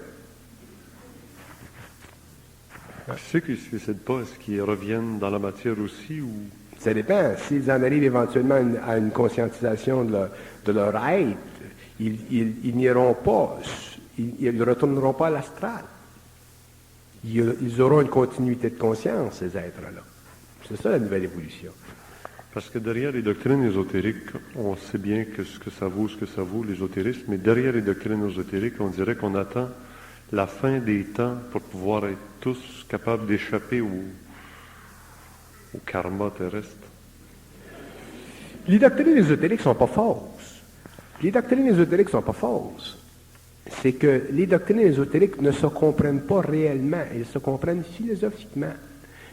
Ceux qui ne se suicident pas, est-ce qu'ils reviennent dans la matière aussi ou... Ça dépend. S'ils en arrivent éventuellement à une conscientisation de leur être, ils n'iront pas, ils ne retourneront pas à l'astral. Ils auront une continuité de conscience, ces êtres-là. C'est ça la nouvelle évolution. Parce que derrière les doctrines ésotériques, on sait bien que ce que ça vaut, l'ésotérisme, mais derrière les doctrines ésotériques, on dirait qu'on attend la fin des temps pour pouvoir être tous capables d'échapper au karma terrestre. Les doctrines ésotériques ne sont pas fausses. Les doctrines ésotériques ne sont pas fausses. C'est que les doctrines ésotériques ne se comprennent pas réellement, elles se comprennent philosophiquement.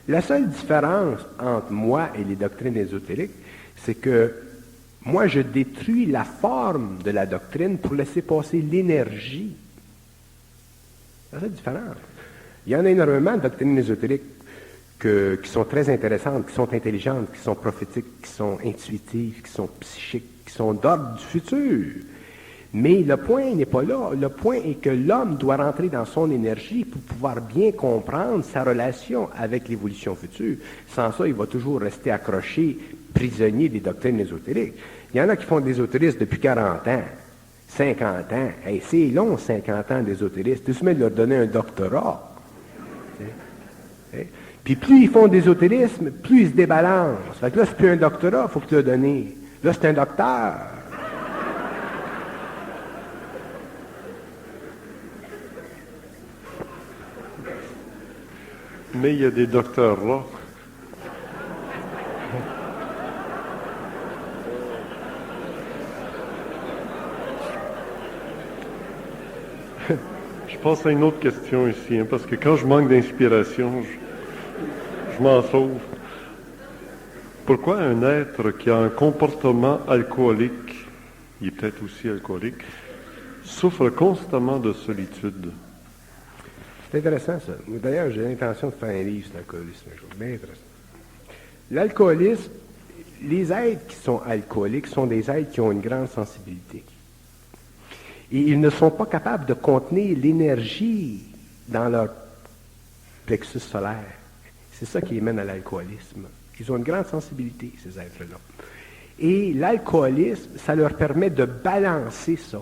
La seule différence entre moi et les doctrines ésotériques, c'est que moi, je détruis la forme de la doctrine pour laisser passer l'énergie. C'est la seule différence. Il y en a énormément de doctrines ésotériques qui sont très intéressantes, qui sont intelligentes, qui sont prophétiques, qui sont intuitives, qui sont psychiques, qui sont d'ordre du futur. Mais le point n'est pas là. Le point est que l'homme doit rentrer dans son énergie pour pouvoir bien comprendre sa relation avec l'évolution future. Sans ça, il va toujours rester accroché, prisonnier des doctrines ésotériques. Il y en a qui font de l'ésotérisme depuis 40 ans, 50 ans. Hey, c'est long, 50 ans d'ésotérisme. Tu de leur donner un doctorat. Puis plus ils font d'ésotérisme, plus ils se débalancent. Fait que là, c'est plus un doctorat, il faut que tu le donnes. Là, c'est un docteur. Mais il y a des docteurs là. Je passe à une autre question ici, hein, parce que quand je manque d'inspiration, je m'en sauve. Pourquoi un être qui a un comportement alcoolique, il est peut-être aussi alcoolique, souffre constamment de solitude? C'est intéressant, ça. D'ailleurs, j'ai l'intention de faire un livre sur l'alcoolisme un jour. Bien intéressant. L'alcoolisme, les êtres qui sont alcooliques sont des êtres qui ont une grande sensibilité. Et ils ne sont pas capables de contenir l'énergie dans leur plexus solaire. C'est ça qui les mène à l'alcoolisme. Ils ont une grande sensibilité, ces êtres-là. Et l'alcoolisme, ça leur permet de balancer ça.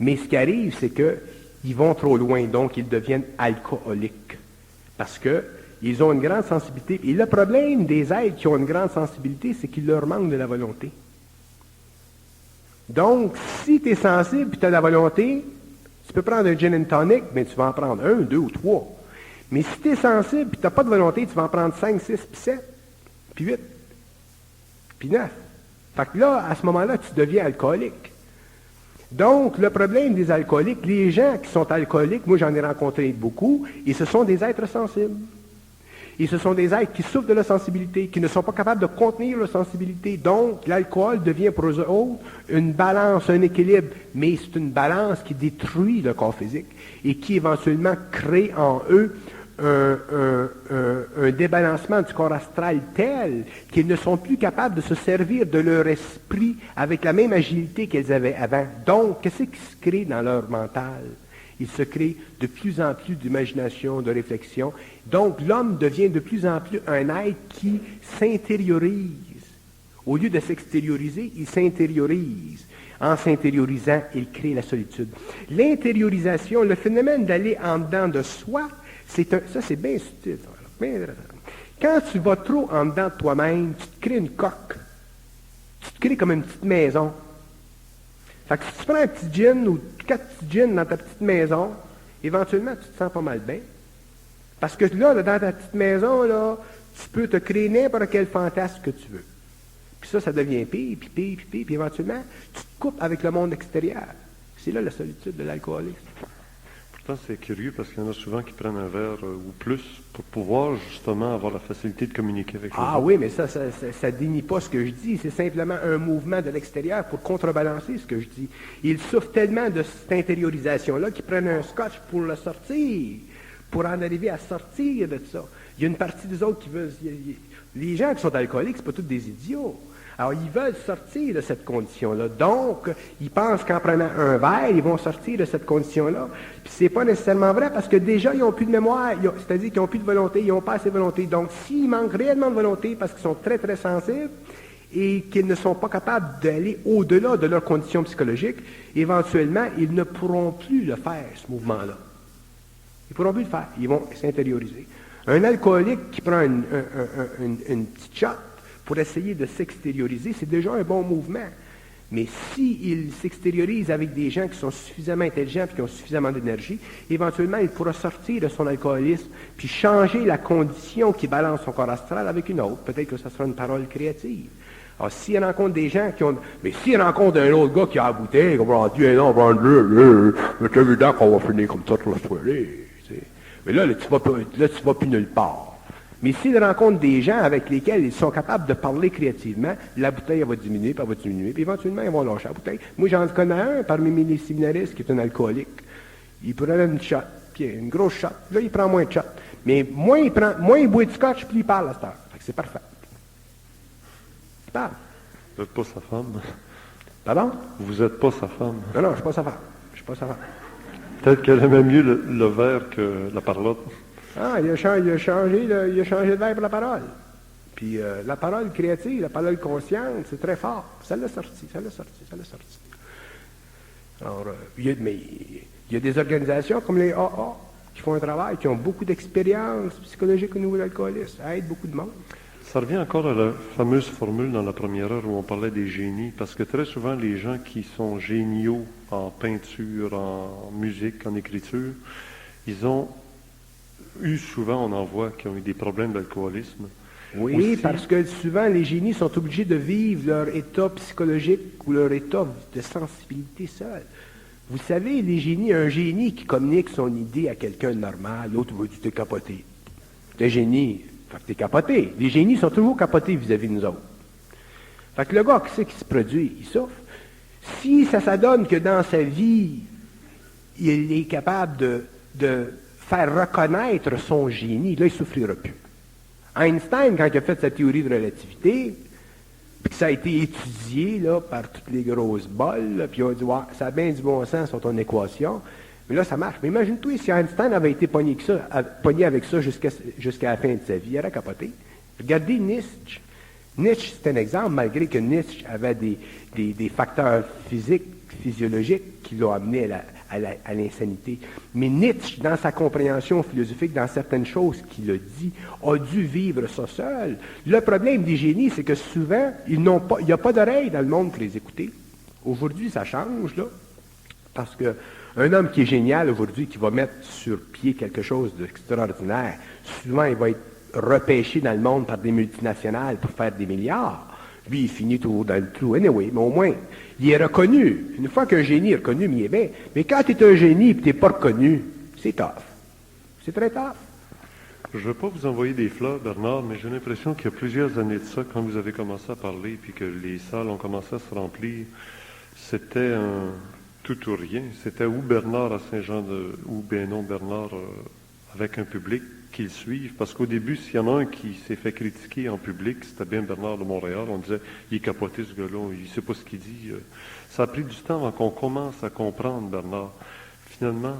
Mais ce qui arrive, c'est qu'ils vont trop loin, donc ils deviennent alcooliques. Parce qu'ils ont une grande sensibilité. Et le problème des êtres qui ont une grande sensibilité, c'est qu'il leur manque de la volonté. Donc, si tu es sensible et tu as la volonté, tu peux prendre un gin and tonic, mais tu vas en prendre 1, 2 ou 3. Mais si tu es sensible et tu n'as pas de volonté, tu vas en prendre 5, 6, puis 7, puis 8, puis 9. Fait que là, à ce moment-là, tu deviens alcoolique. Donc, le problème des alcooliques, les gens qui sont alcooliques, moi j'en ai rencontré beaucoup, et ce sont des êtres sensibles. Et ce sont des êtres qui souffrent de la sensibilité, qui ne sont pas capables de contenir leur sensibilité. Donc, l'alcool devient pour eux autres une balance, un équilibre. Mais c'est une balance qui détruit le corps physique et qui éventuellement crée en eux un débalancement du corps astral tel qu'ils ne sont plus capables de se servir de leur esprit avec la même agilité qu'ils avaient avant. Donc, qu'est-ce qui se crée dans leur mental? Il se crée de plus en plus d'imagination, de réflexion. Donc, l'homme devient de plus en plus un être qui s'intériorise. Au lieu de s'extérioriser, il s'intériorise. En s'intériorisant, il crée la solitude. L'intériorisation, le phénomène d'aller en dedans de soi, ça c'est bien subtil. Bien intéressant. Quand tu vas trop en dedans de toi-même, tu te crées une coque. Tu te crées comme une petite maison. Fait que si tu prends un petit gin ou 4 petits gins dans ta petite maison, éventuellement, tu te sens pas mal bien. Parce que là, dans ta petite maison, là, tu peux te créer n'importe quel fantasme que tu veux. Puis ça devient pire, puis éventuellement, tu te coupes avec le monde extérieur. C'est là la solitude de l'alcoolisme. Pourtant, c'est curieux parce qu'il y en a souvent qui prennent un verre ou plus pour pouvoir justement avoir la facilité de communiquer avec les autres. Ah oui, mais ça dénie pas ce que je dis. C'est simplement un mouvement de l'extérieur pour contrebalancer ce que je dis. Ils souffrent tellement de cette intériorisation-là qu'ils prennent un scotch pour le sortir, pour en arriver à sortir de ça. Il y a une partie des autres qui veulent... Les gens qui sont alcooliques, c'est pas tous des idiots. Alors, ils veulent sortir de cette condition-là. Donc, ils pensent qu'en prenant un verre, ils vont sortir de cette condition-là. Puis, c'est pas nécessairement vrai parce que déjà, ils n'ont plus de mémoire. C'est-à-dire qu'ils n'ont plus de volonté, ils n'ont pas assez de volonté. Donc, s'ils manquent réellement de volonté parce qu'ils sont très, très sensibles et qu'ils ne sont pas capables d'aller au-delà de leur condition psychologique, éventuellement, ils ne pourront plus le faire, ce mouvement-là. Ils ne pourront plus le faire. Ils vont s'intérioriser. Un alcoolique qui prend une petite shot pour essayer de s'extérioriser, c'est déjà un bon mouvement. Mais s'il s'extériorise avec des gens qui sont suffisamment intelligents et qui ont suffisamment d'énergie, éventuellement, il pourra sortir de son alcoolisme puis changer la condition qui balance son corps astral avec une autre. Peut-être que ça sera une parole créative. Alors, s'il rencontre des gens qui ont... Mais s'il rencontre un autre gars qui a la bouteille, on va dire, non, c'est évident qu'on va finir comme ça toute la soirée. Mais là, tu vas plus nulle part. Mais s'ils rencontrent des gens avec lesquels ils sont capables de parler créativement, la bouteille elle va diminuer, puis éventuellement, ils vont lâcher la bouteille. Moi, j'en connais un parmi mes séminaristes qui est un alcoolique. Il prenait une shot. puis une grosse shot. Là, il prend moins de shots. Mais moins il boit du scotch, plus il parle à cette heure. Fait que c'est parfait. Il parle. Vous n'êtes pas sa femme. Pardon? Vous n'êtes pas sa femme. Non, je ne suis pas sa femme. Je suis pas sa femme. Peut-être qu'elle aimait mieux le verre que la parlotte. Ah, il a changé de verre pour la parole. Puis la parole créative, la parole consciente, c'est très fort. Ça l'a sorti. Alors, il y a des organisations comme les AA qui font un travail, qui ont beaucoup d'expérience psychologique au niveau de l'alcoolisme. Ça aide beaucoup de monde. Ça revient encore à la fameuse formule dans la première heure où on parlait des génies, parce que très souvent, les gens qui sont géniaux en peinture, en musique, en écriture, ils ont eu souvent, on en voit, qui ont eu des problèmes d'alcoolisme. Oui, Aussi, parce que souvent, les génies sont obligés de vivre leur état psychologique ou leur état de sensibilité seul. Vous savez, les génies, un génie qui communique son idée à quelqu'un de normal, l'autre va dire t'es capoté. T'es génie, fait que t'es capoté. Les génies sont toujours capotés vis-à-vis de nous autres. Fait que le gars, qu'est-ce qui se produit? Il souffre. Si ça s'adonne que dans sa vie, il est capable de faire reconnaître son génie, là, il ne souffrira plus. Einstein, quand il a fait sa théorie de relativité, puis que ça a été étudié là, par toutes les grosses bols, là, puis on a dit, ouais, ça a bien du bon sens sur ton équation, mais là, ça marche. Mais imagine-toi, si Einstein avait été pogné avec ça jusqu'à la fin de sa vie, il aurait capoté. Regardez Nietzsche. Nietzsche, c'est un exemple, malgré que Nietzsche avait des facteurs physiques, physiologiques qui l'ont amené à l'insanité. Mais Nietzsche, dans sa compréhension philosophique, dans certaines choses qu'il a dit, a dû vivre ça seul. Le problème des génies, c'est que souvent, il n'y a pas d'oreilles dans le monde pour les écouter. Aujourd'hui, ça change, là, parce qu'un homme qui est génial aujourd'hui, qui va mettre sur pied quelque chose d'extraordinaire, souvent, il va être repêché dans le monde par des multinationales pour faire des milliards. Lui, il finit toujours dans le trou. Anyway, mais au moins, il est reconnu. Une fois qu'un génie est reconnu, il est bien. Mais quand tu es un génie et que tu n'es pas reconnu, c'est tough. C'est très tough. je ne veux pas vous envoyer des fleurs, Bernard, mais j'ai l'impression qu'il y a plusieurs années de ça, quand vous avez commencé à parler, puis que les salles ont commencé à se remplir, c'était un tout ou rien. C'était ou Bernard à Saint-Jean, ou bien non Bernard avec un public qu'ils suivent. Parce qu'au début, s'il y en a un qui s'est fait critiquer en public, c'était bien Bernard de Montréal. On disait, il est capoté ce gars-là, il ne sait pas ce qu'il dit. Ça a pris du temps avant qu'on commence à comprendre Bernard. Finalement,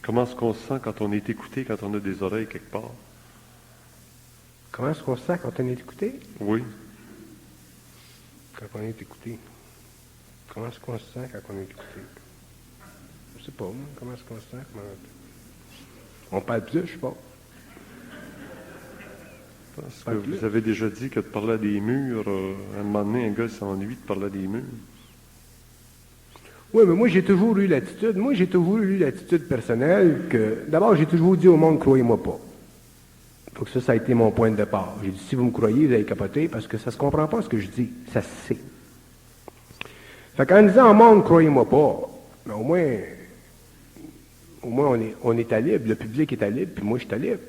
comment est-ce qu'on se sent quand on est écouté, quand on a des oreilles quelque part? Comment est-ce qu'on se sent quand on est écouté? Oui. Quand on est écouté. Comment est-ce qu'on se sent quand on est écouté? Je ne sais pas, moi. Comment est-ce qu'on se sent? On parle plus, je ne sais pas. Parce que vous avez déjà dit que de parler à des murs, à un moment donné, un gars s'ennuie de parler à des murs. Oui, mais moi, j'ai toujours eu l'attitude. Moi, j'ai toujours eu l'attitude personnelle que, d'abord, j'ai toujours dit au monde, croyez-moi pas. Donc ça a été mon point de départ. J'ai dit, si vous me croyez, vous allez capoter, parce que ça ne se comprend pas ce que je dis. Ça se sait. Fait qu'en disant au monde, croyez-moi pas, mais au moins on est à libre, le public est à libre, puis moi, je suis à libre.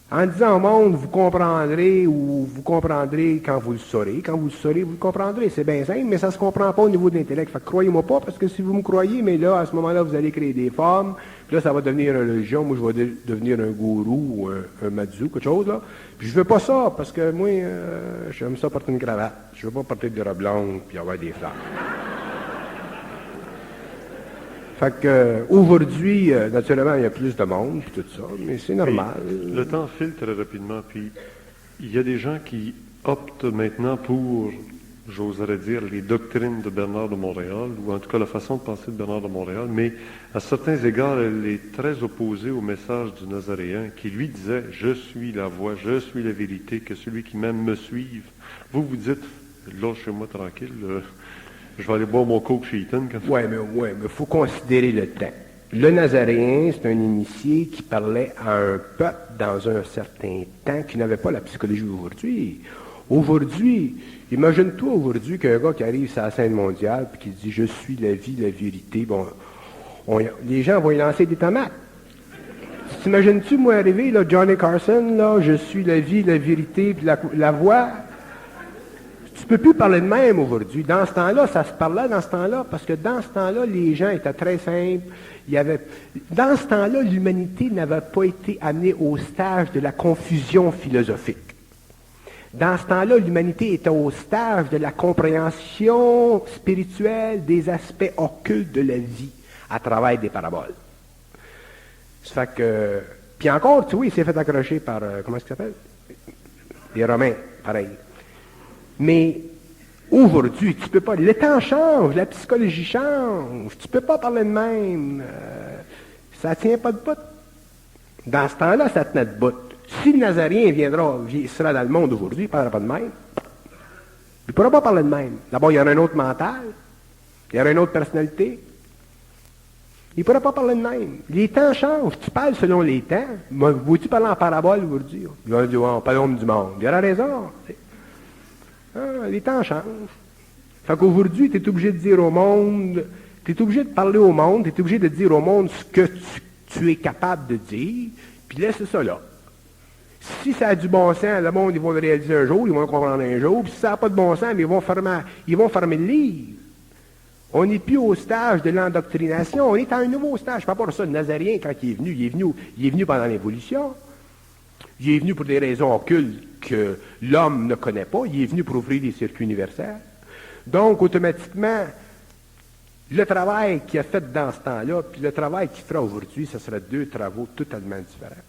En disant au monde, vous comprendrez ou vous comprendrez quand vous le saurez. Quand vous le saurez, vous le comprendrez. C'est bien simple, mais ça ne se comprend pas au niveau de l'intellect. Fait que croyez-moi pas, parce que si vous me croyez, mais là, à ce moment-là, vous allez créer des formes, puis là, ça va devenir une religion. Moi, je vais devenir un gourou ou un madzu, quelque chose, là. Puis je veux pas ça, parce que moi, j'aime ça porter une cravate. Je veux pas porter de robe longue puis avoir des fleurs. Fait que aujourd'hui, naturellement, il y a plus de monde, puis tout ça, mais c'est normal. Et le temps file très rapidement, puis il y a des gens qui optent maintenant pour, j'oserais dire, les doctrines de Bernard de Montréal, ou en tout cas la façon de penser de Bernard de Montréal, mais à certains égards, elle est très opposée au message du Nazaréen, qui lui disait « Je suis la voie, je suis la vérité, que celui qui m'aime me suive. » Vous dites « Lâchez-moi tranquille, je vais aller boire mon coke chez Eaton. » Oui, mais il faut considérer le temps. Le Nazaréen, c'est un initié qui parlait à un peuple dans un certain temps qui n'avait pas la psychologie d'aujourd'hui. Aujourd'hui, imagine-toi aujourd'hui qu'un gars qui arrive sur la scène mondiale et qui dit « Je suis la vie, la vérité », bon, les gens vont y lancer des tomates. T'imagines-tu, moi, arriver, là, Johnny Carson, là, « Je suis la vie, la vérité, puis la voix », peux plus parler de même aujourd'hui. Dans ce temps-là, ça se parlait dans ce temps-là, parce que dans ce temps-là, les gens étaient très simples. Dans ce temps-là, l'humanité n'avait pas été amenée au stage de la confusion philosophique. Dans ce temps-là, l'humanité était au stage de la compréhension spirituelle des aspects occultes de la vie à travers des paraboles. Ça fait que... Puis encore, tu vois, il s'est fait accrocher par... comment est-ce qu'il s'appelle? Les Romains, pareil. Mais aujourd'hui, tu peux pas... Le temps change, la psychologie change, tu peux pas parler de même. Ça tient pas de bout. Dans ce temps-là, ça tenait de bout. Si le Nazarien sera dans le monde aujourd'hui, il ne parlera pas de même. Il ne pourra pas parler de même. D'abord, il y aura un autre mental, il y aura une autre personnalité. Il ne pourra pas parler de même. Les temps changent. Tu parles selon les temps. Veux-tu parler en parabole aujourd'hui? Il va dire, on parle du monde. Il aura raison. Les temps changent. Fait qu'aujourd'hui, tu es obligé de dire au monde, tu es obligé de parler au monde, tu es obligé de dire au monde ce que tu es capable de dire, puis laisse ça là. Si ça a du bon sens, le monde, ils vont le réaliser un jour, ils vont le comprendre un jour, puis si ça n'a pas de bon sens, mais ils vont fermer le livre. On n'est plus au stage de l'endoctrination, on est à un nouveau stage. Par rapport à ça, le Nazarien, quand il est venu pendant l'évolution. Il est venu pour des raisons occultes que l'homme ne connaît pas. Il est venu pour ouvrir des circuits universels. Donc, automatiquement, le travail qu'il a fait dans ce temps-là, puis le travail qu'il fera aujourd'hui, ce sera deux travaux totalement différents.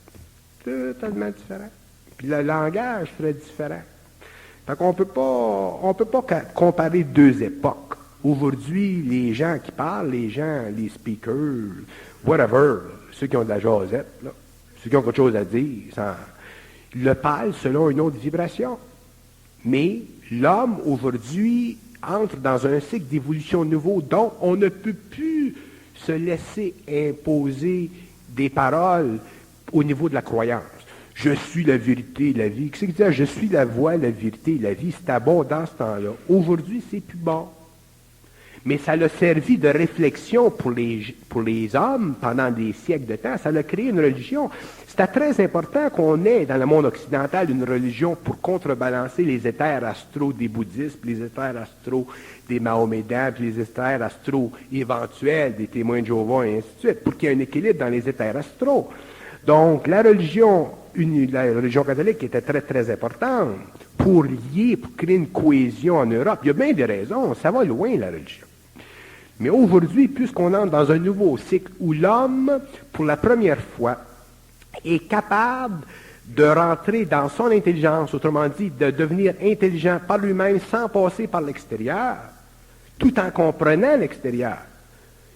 Totalement différents. Puis le langage serait différent. Fait qu'on peut pas comparer deux époques. Aujourd'hui, les gens qui parlent, les speakers, whatever, ceux qui ont de la jasette, là, ceux qui ont quelque chose à dire, le parlent selon une autre vibration. Mais l'homme, aujourd'hui, entre dans un cycle d'évolution nouveau, dont on ne peut plus se laisser imposer des paroles au niveau de la croyance. Je suis la vérité et la vie. Qu'est-ce qu'il dit? Je suis la voie, la vérité et la vie. C'était bon dans ce temps-là. Aujourd'hui, c'est plus bon. Mais ça l'a servi de réflexion pour les hommes pendant des siècles de temps. Ça a créé une religion. C'était très important qu'on ait dans le monde occidental une religion pour contrebalancer les éthers astraux des bouddhistes, les éthers astraux des mahomédans, puis les éthers astraux éventuels des témoins de Jéhovah, et ainsi de suite, pour qu'il y ait un équilibre dans les éthers astraux. Donc, la religion catholique était très, très importante pour créer une cohésion en Europe. Il y a bien des raisons, ça va loin, la religion. Mais aujourd'hui, puisqu'on entre dans un nouveau cycle où l'homme, pour la première fois, est capable de rentrer dans son intelligence, autrement dit, de devenir intelligent par lui-même sans passer par l'extérieur, tout en comprenant l'extérieur.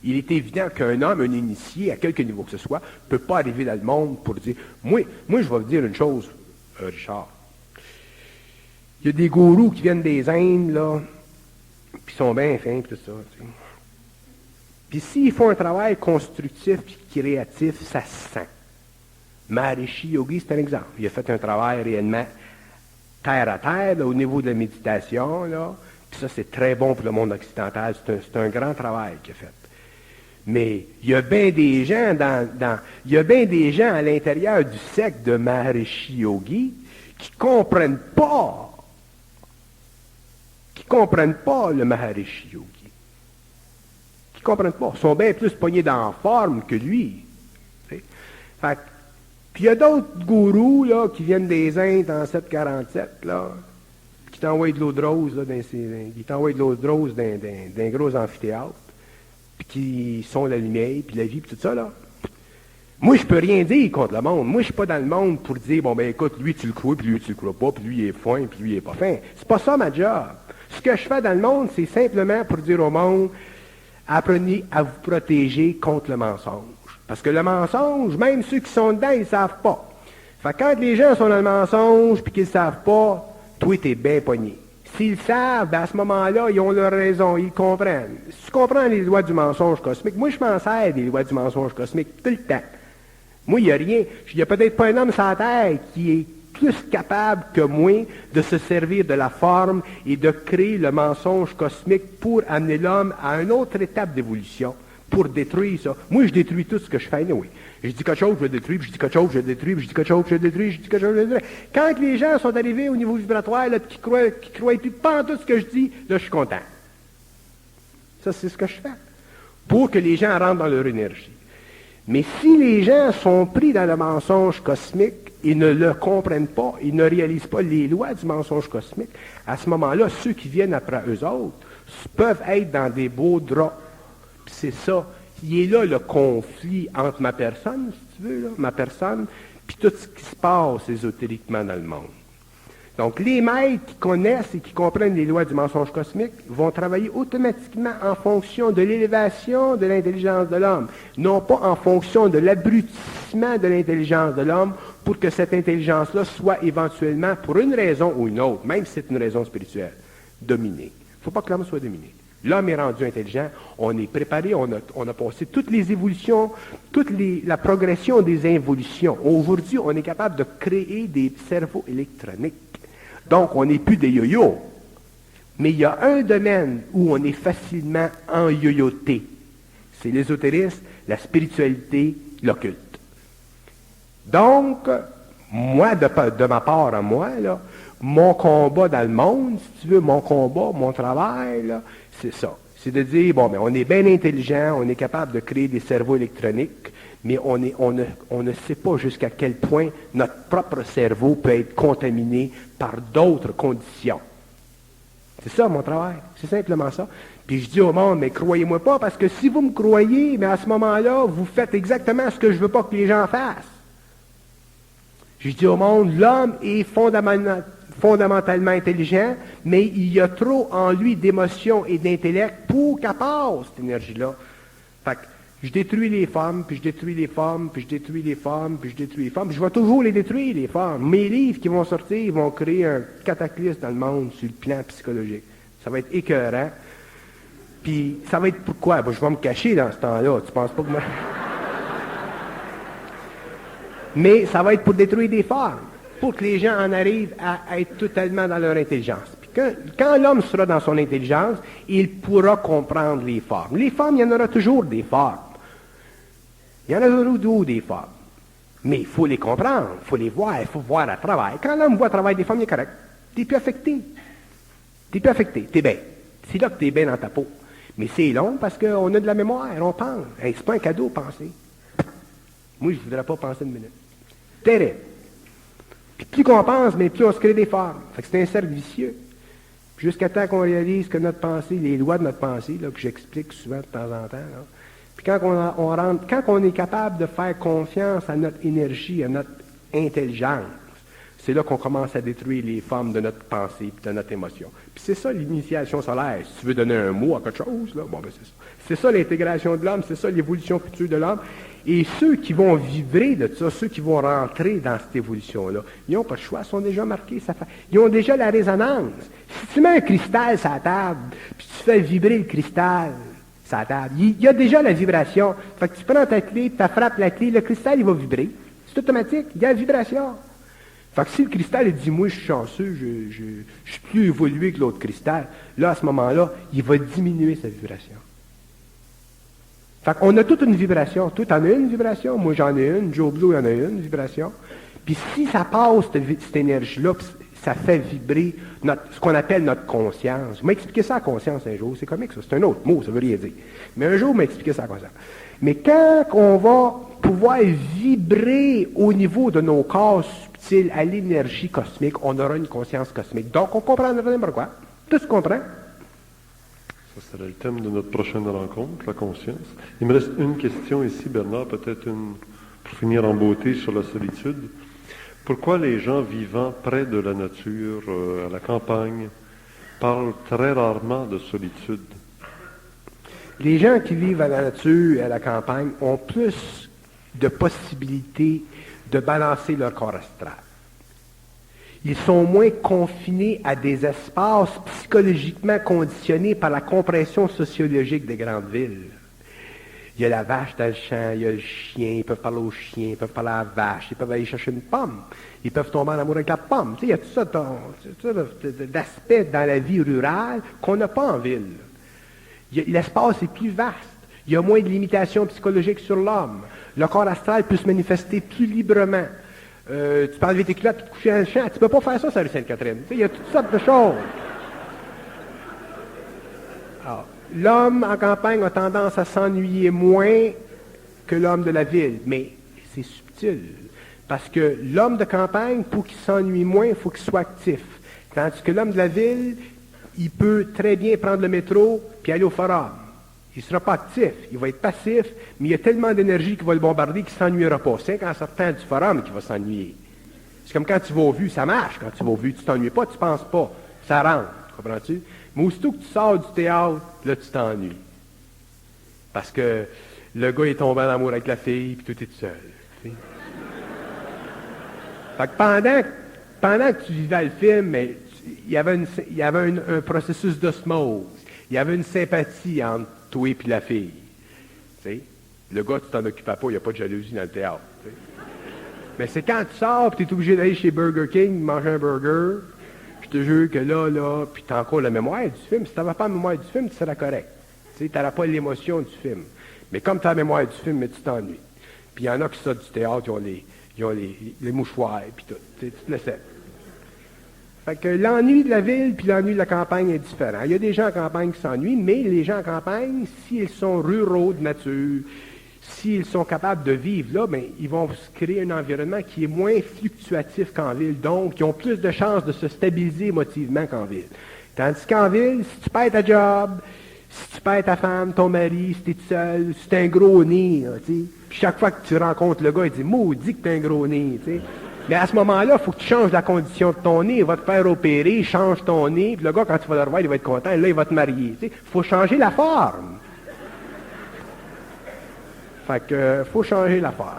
Il est évident qu'un homme, un initié, à quelque niveau que ce soit, ne peut pas arriver dans le monde pour dire, moi, je vais vous dire une chose, Richard. Il y a des gourous qui viennent des Indes, là, puis sont bien fins, puis tout ça. Tu sais. Puis s'ils font un travail constructif et créatif, ça se sent. Maharishi Yogi, c'est un exemple. Il a fait un travail réellement terre à terre, là, au niveau de la méditation, là. Puis ça, c'est très bon pour le monde occidental. C'est un grand travail qu'il a fait. Mais il y a bien des gens il y a bien des gens à l'intérieur du secte de Maharishi Yogi qui comprennent pas le Maharishi Yogi. Qui comprennent pas. Ils sont bien plus pognés dans la forme que lui. Puis il y a d'autres gourous là, qui viennent des Indes en 747, là, qui t'envoient de l'eau de rose, là, dans gros amphithéâtre, puis qui sont la lumière, puis la vie, puis tout ça, là. Moi, je peux rien dire contre le monde. Moi, je suis pas dans le monde pour dire, bon, ben écoute, lui, tu le crois, puis lui, tu le crois pas, puis lui, il est fin, puis lui, il est pas fin. C'est pas ça, ma job. Ce que je fais dans le monde, c'est simplement pour dire au monde, apprenez à vous protéger contre le mensonge. Parce que le mensonge, même ceux qui sont dedans, ils ne savent pas. Fait que quand les gens sont dans le mensonge, puis qu'ils ne savent pas, toi, t'es bien pogné. S'ils savent, ben à ce moment-là, ils ont leur raison, ils comprennent. Si tu comprends les lois du mensonge cosmique, moi, je m'en sers des lois du mensonge cosmique tout le temps. Moi, il n'y a rien. Il n'y a peut-être pas un homme sur la terre qui est plus capable que moi de se servir de la forme et de créer le mensonge cosmique pour amener l'homme à une autre étape d'évolution. pour détruire ça. Moi, je détruis tout ce que je fais, oui. Je dis quelque chose, je le détruis, puis je dis quelque chose, je le détruis, puis je dis quelque chose, je le détruis, je dis quelque chose, je le détruis. Quand les gens sont arrivés au niveau vibratoire, là, qui croient plus pas en tout ce que je dis, là, je suis content. Ça, c'est ce que je fais. Pour que les gens rentrent dans leur énergie. Mais si les gens sont pris dans le mensonge cosmique, ils ne le comprennent pas, ils ne réalisent pas les lois du mensonge cosmique, à ce moment-là, ceux qui viennent après eux autres peuvent être dans des beaux draps. Puis c'est ça. Il est là le conflit entre ma personne, si tu veux, là, ma personne, puis tout ce qui se passe ésotériquement dans le monde. Donc, les maîtres qui connaissent et qui comprennent les lois du mensonge cosmique vont travailler automatiquement en fonction de l'élévation de l'intelligence de l'homme, non pas en fonction de l'abrutissement de l'intelligence de l'homme pour que cette intelligence-là soit éventuellement, pour une raison ou une autre, même si c'est une raison spirituelle, dominée. Il ne faut pas que l'homme soit dominé. L'homme est rendu intelligent, on est préparé, on a passé toutes les évolutions, la progression des involutions. Aujourd'hui, on est capable de créer des cerveaux électroniques. Donc, on n'est plus des yo-yo. Mais il y a un domaine où on est facilement en-yo-yoté. C'est l'ésotérisme, la spiritualité, l'occulte. Donc, moi, de ma part à moi, là, mon combat dans le monde, si tu veux, mon combat, mon travail, là, c'est ça. C'est de dire, bon, mais on est bien intelligent, on est capable de créer des cerveaux électroniques, mais on ne sait pas jusqu'à quel point notre propre cerveau peut être contaminé par d'autres conditions. C'est ça mon travail, c'est simplement ça. Puis je dis au monde, mais croyez-moi pas, parce que si vous me croyez, mais à ce moment-là, vous faites exactement ce que je veux pas que les gens fassent. Je dis au monde, l'homme est fondamentalement intelligent, mais il y a trop en lui d'émotions et d'intellect pour qu'elle passe, cette énergie-là. Fait que je détruis les femmes, puis je détruis les femmes, puis je détruis les femmes, puis je détruis les femmes. Puis je vais toujours les détruire, les femmes. Mes livres qui vont sortir vont créer un cataclysme dans le monde sur le plan psychologique. Ça va être écœurant. Puis ça va être pourquoi? Ben, je vais me cacher dans ce temps-là. Tu penses pas que moi... Mais ça va être pour détruire des femmes, pour que les gens en arrivent à être totalement dans leur intelligence. Puis quand l'homme sera dans son intelligence, il pourra comprendre les formes. Les femmes, il y en aura toujours des formes. Il y en a toujours des formes. Mais il faut les comprendre, il faut les voir, il faut voir à travail. Quand l'homme voit à travail des femmes, il est correct. Tu n'es plus affecté. Tu n'es plus affecté, tu es bien. C'est là que tu es bien dans ta peau. Mais c'est long parce qu'on a de la mémoire, on pense. Hey, c'est pas un cadeau, penser. Moi, je ne voudrais pas penser une minute. Terrible. Puis plus qu'on pense, mais plus on se crée des formes. Fait que c'est un cercle vicieux. Jusqu'à temps qu'on réalise que notre pensée, les lois de notre pensée, là, que j'explique souvent de temps en temps, là, puis quand on est capable de faire confiance à notre énergie, à notre intelligence, c'est là qu'on commence à détruire les formes de notre pensée et de notre émotion. Puis c'est ça l'initiation solaire. Si tu veux donner un mot à quelque chose, là, bon, ben c'est ça. C'est ça l'intégration de l'homme, c'est ça l'évolution future de l'homme. Et ceux qui vont vibrer de ça, ceux qui vont rentrer dans cette évolution-là, ils n'ont pas de choix, ils sont déjà marqués. Ils ont déjà la résonance. Si tu mets un cristal sur la table, puis tu fais vibrer le cristal sur la table, il y a déjà la vibration. Fait que tu prends ta clé, tu frappes la clé, le cristal, il va vibrer. C'est automatique, il y a la vibration. Fait que si le cristal il dit, moi je suis chanceux, je suis plus évolué que l'autre cristal, là à ce moment-là, il va diminuer sa vibration. Fait qu'on a toute une vibration. Toi, t'en as une vibration, moi j'en ai une, Joe Blue en a une vibration. Puis si ça passe cette énergie-là, ça fait vibrer ce qu'on appelle notre conscience. Je m'expliquer ça à conscience un jour, c'est comique ça, c'est un autre mot, ça veut rien dire. Mais un jour, m'expliquer ça à conscience. Mais quand on va pouvoir vibrer au niveau de nos corps subtils à l'énergie cosmique, on aura une conscience cosmique. Donc on comprendra n'importe quoi. Tout se comprend. Ça sera le thème de notre prochaine rencontre, la conscience. Il me reste une question ici, Bernard, peut-être une pour finir en beauté sur la solitude. Pourquoi les gens vivant près de la nature, à la campagne, parlent très rarement de solitude? Les gens qui vivent à la nature et à la campagne ont plus de possibilités de balancer leur corps astral. Ils sont moins confinés à des espaces psychologiquement conditionnés par la compression sociologique des grandes villes. Il y a la vache dans le champ, il y a le chien, ils peuvent parler au chien, ils peuvent parler à la vache, ils peuvent aller chercher une pomme, ils peuvent tomber en amour avec la pomme. Tu sais, il y a tout ça d'aspects dans la vie rurale qu'on n'a pas en ville. L'espace est plus vaste. Il y a moins de limitations psychologiques sur l'homme. Le corps astral peut se manifester plus librement. Tu peux enlever tes culottes et te coucher dans le champ. Tu ne peux pas faire ça sur la rue Sainte-Catherine. Tu sais, il y a toutes sortes de choses. Alors, l'homme en campagne a tendance à s'ennuyer moins que l'homme de la ville. Mais c'est subtil. Parce que l'homme de campagne, pour qu'il s'ennuie moins, il faut qu'il soit actif. Tandis que l'homme de la ville, il peut très bien prendre le métro puis aller au forum. Il ne sera pas actif, il va être passif, mais il y a tellement d'énergie qui va le bombarder qu'il ne s'ennuiera pas. C'est qu'en sortant du forum qu'il va s'ennuyer. C'est comme quand tu vas au vu, ça marche. Quand tu vas au vu, tu ne t'ennuies pas, tu ne penses pas. Ça rentre, comprends-tu? Mais aussitôt que tu sors du théâtre, là, tu t'ennuies. Parce que le gars est tombé en amour avec la fille, puis tout est seul. Tu sais? Fait que pendant que tu vivais le film, il y avait un processus d'osmose. Il y avait une sympathie entre toi et la fille. Tu sais? Le gars, tu t'en occupais pas, il n'y a pas de jalousie dans le théâtre. Tu sais? Mais c'est quand tu sors, tu es obligé d'aller chez Burger King, manger un burger, je te jure que là, puis tu as encore la mémoire du film. Si tu n'avais pas la mémoire du film, tu serais correct. Tu n'auras pas l'émotion du film. Mais comme tu as la mémoire du film, mais tu t'ennuies. Puis il y en a qui sortent du théâtre, ils ont les mouchoirs, puis tout. Tu te laisses. Fait que l'ennui de la ville puis l'ennui de la campagne est différent. Il y a des gens en campagne qui s'ennuient, mais les gens en campagne, s'ils sont ruraux de nature, s'ils sont capables de vivre là, bien, ils vont se créer un environnement qui est moins fluctuatif qu'en ville. Donc, ils ont plus de chances de se stabiliser émotivement qu'en ville. Tandis qu'en ville, si tu perds ta job, si tu perds ta femme, ton mari, si tu es tout seul, si tu un gros nez, tu sais, puis chaque fois que tu rencontres le gars, il dit « Maudit que tu as un gros nez », tu sais. Mais à ce moment-là, il faut que tu changes la condition de ton nez. Il va te faire opérer, change ton nez. Puis le gars, quand tu vas le revoir, il va être content. Là, il va te marier. Il faut changer la forme. Fait que, faut changer la forme.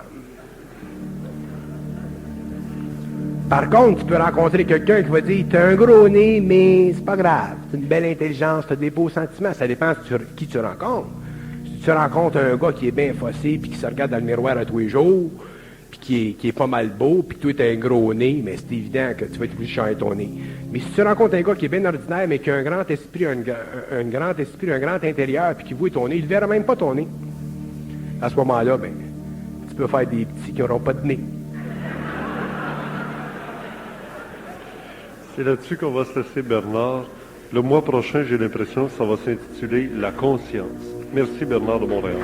Par contre, tu peux rencontrer quelqu'un qui va dire, t'as un gros nez, mais c'est pas grave. T'as une belle intelligence, t'as des beaux sentiments. Ça dépend de qui tu rencontres. Si tu rencontres un gars qui est bien fossé, puis qui se regarde dans le miroir à tous les jours, qui est pas mal beau, puis toi, tu as un gros nez, mais c'est évident que tu vas être obligé de changer ton nez. Mais si tu rencontres un gars qui est bien ordinaire, mais qui a un grand esprit, un grand intérieur, puis qui voit ton nez, il ne verra même pas ton nez. À ce moment-là, ben, tu peux faire des petits qui n'auront pas de nez. C'est là-dessus qu'on va se laisser, Bernard. Le mois prochain, j'ai l'impression que ça va s'intituler « La conscience ». Merci, Bernard de Montréal.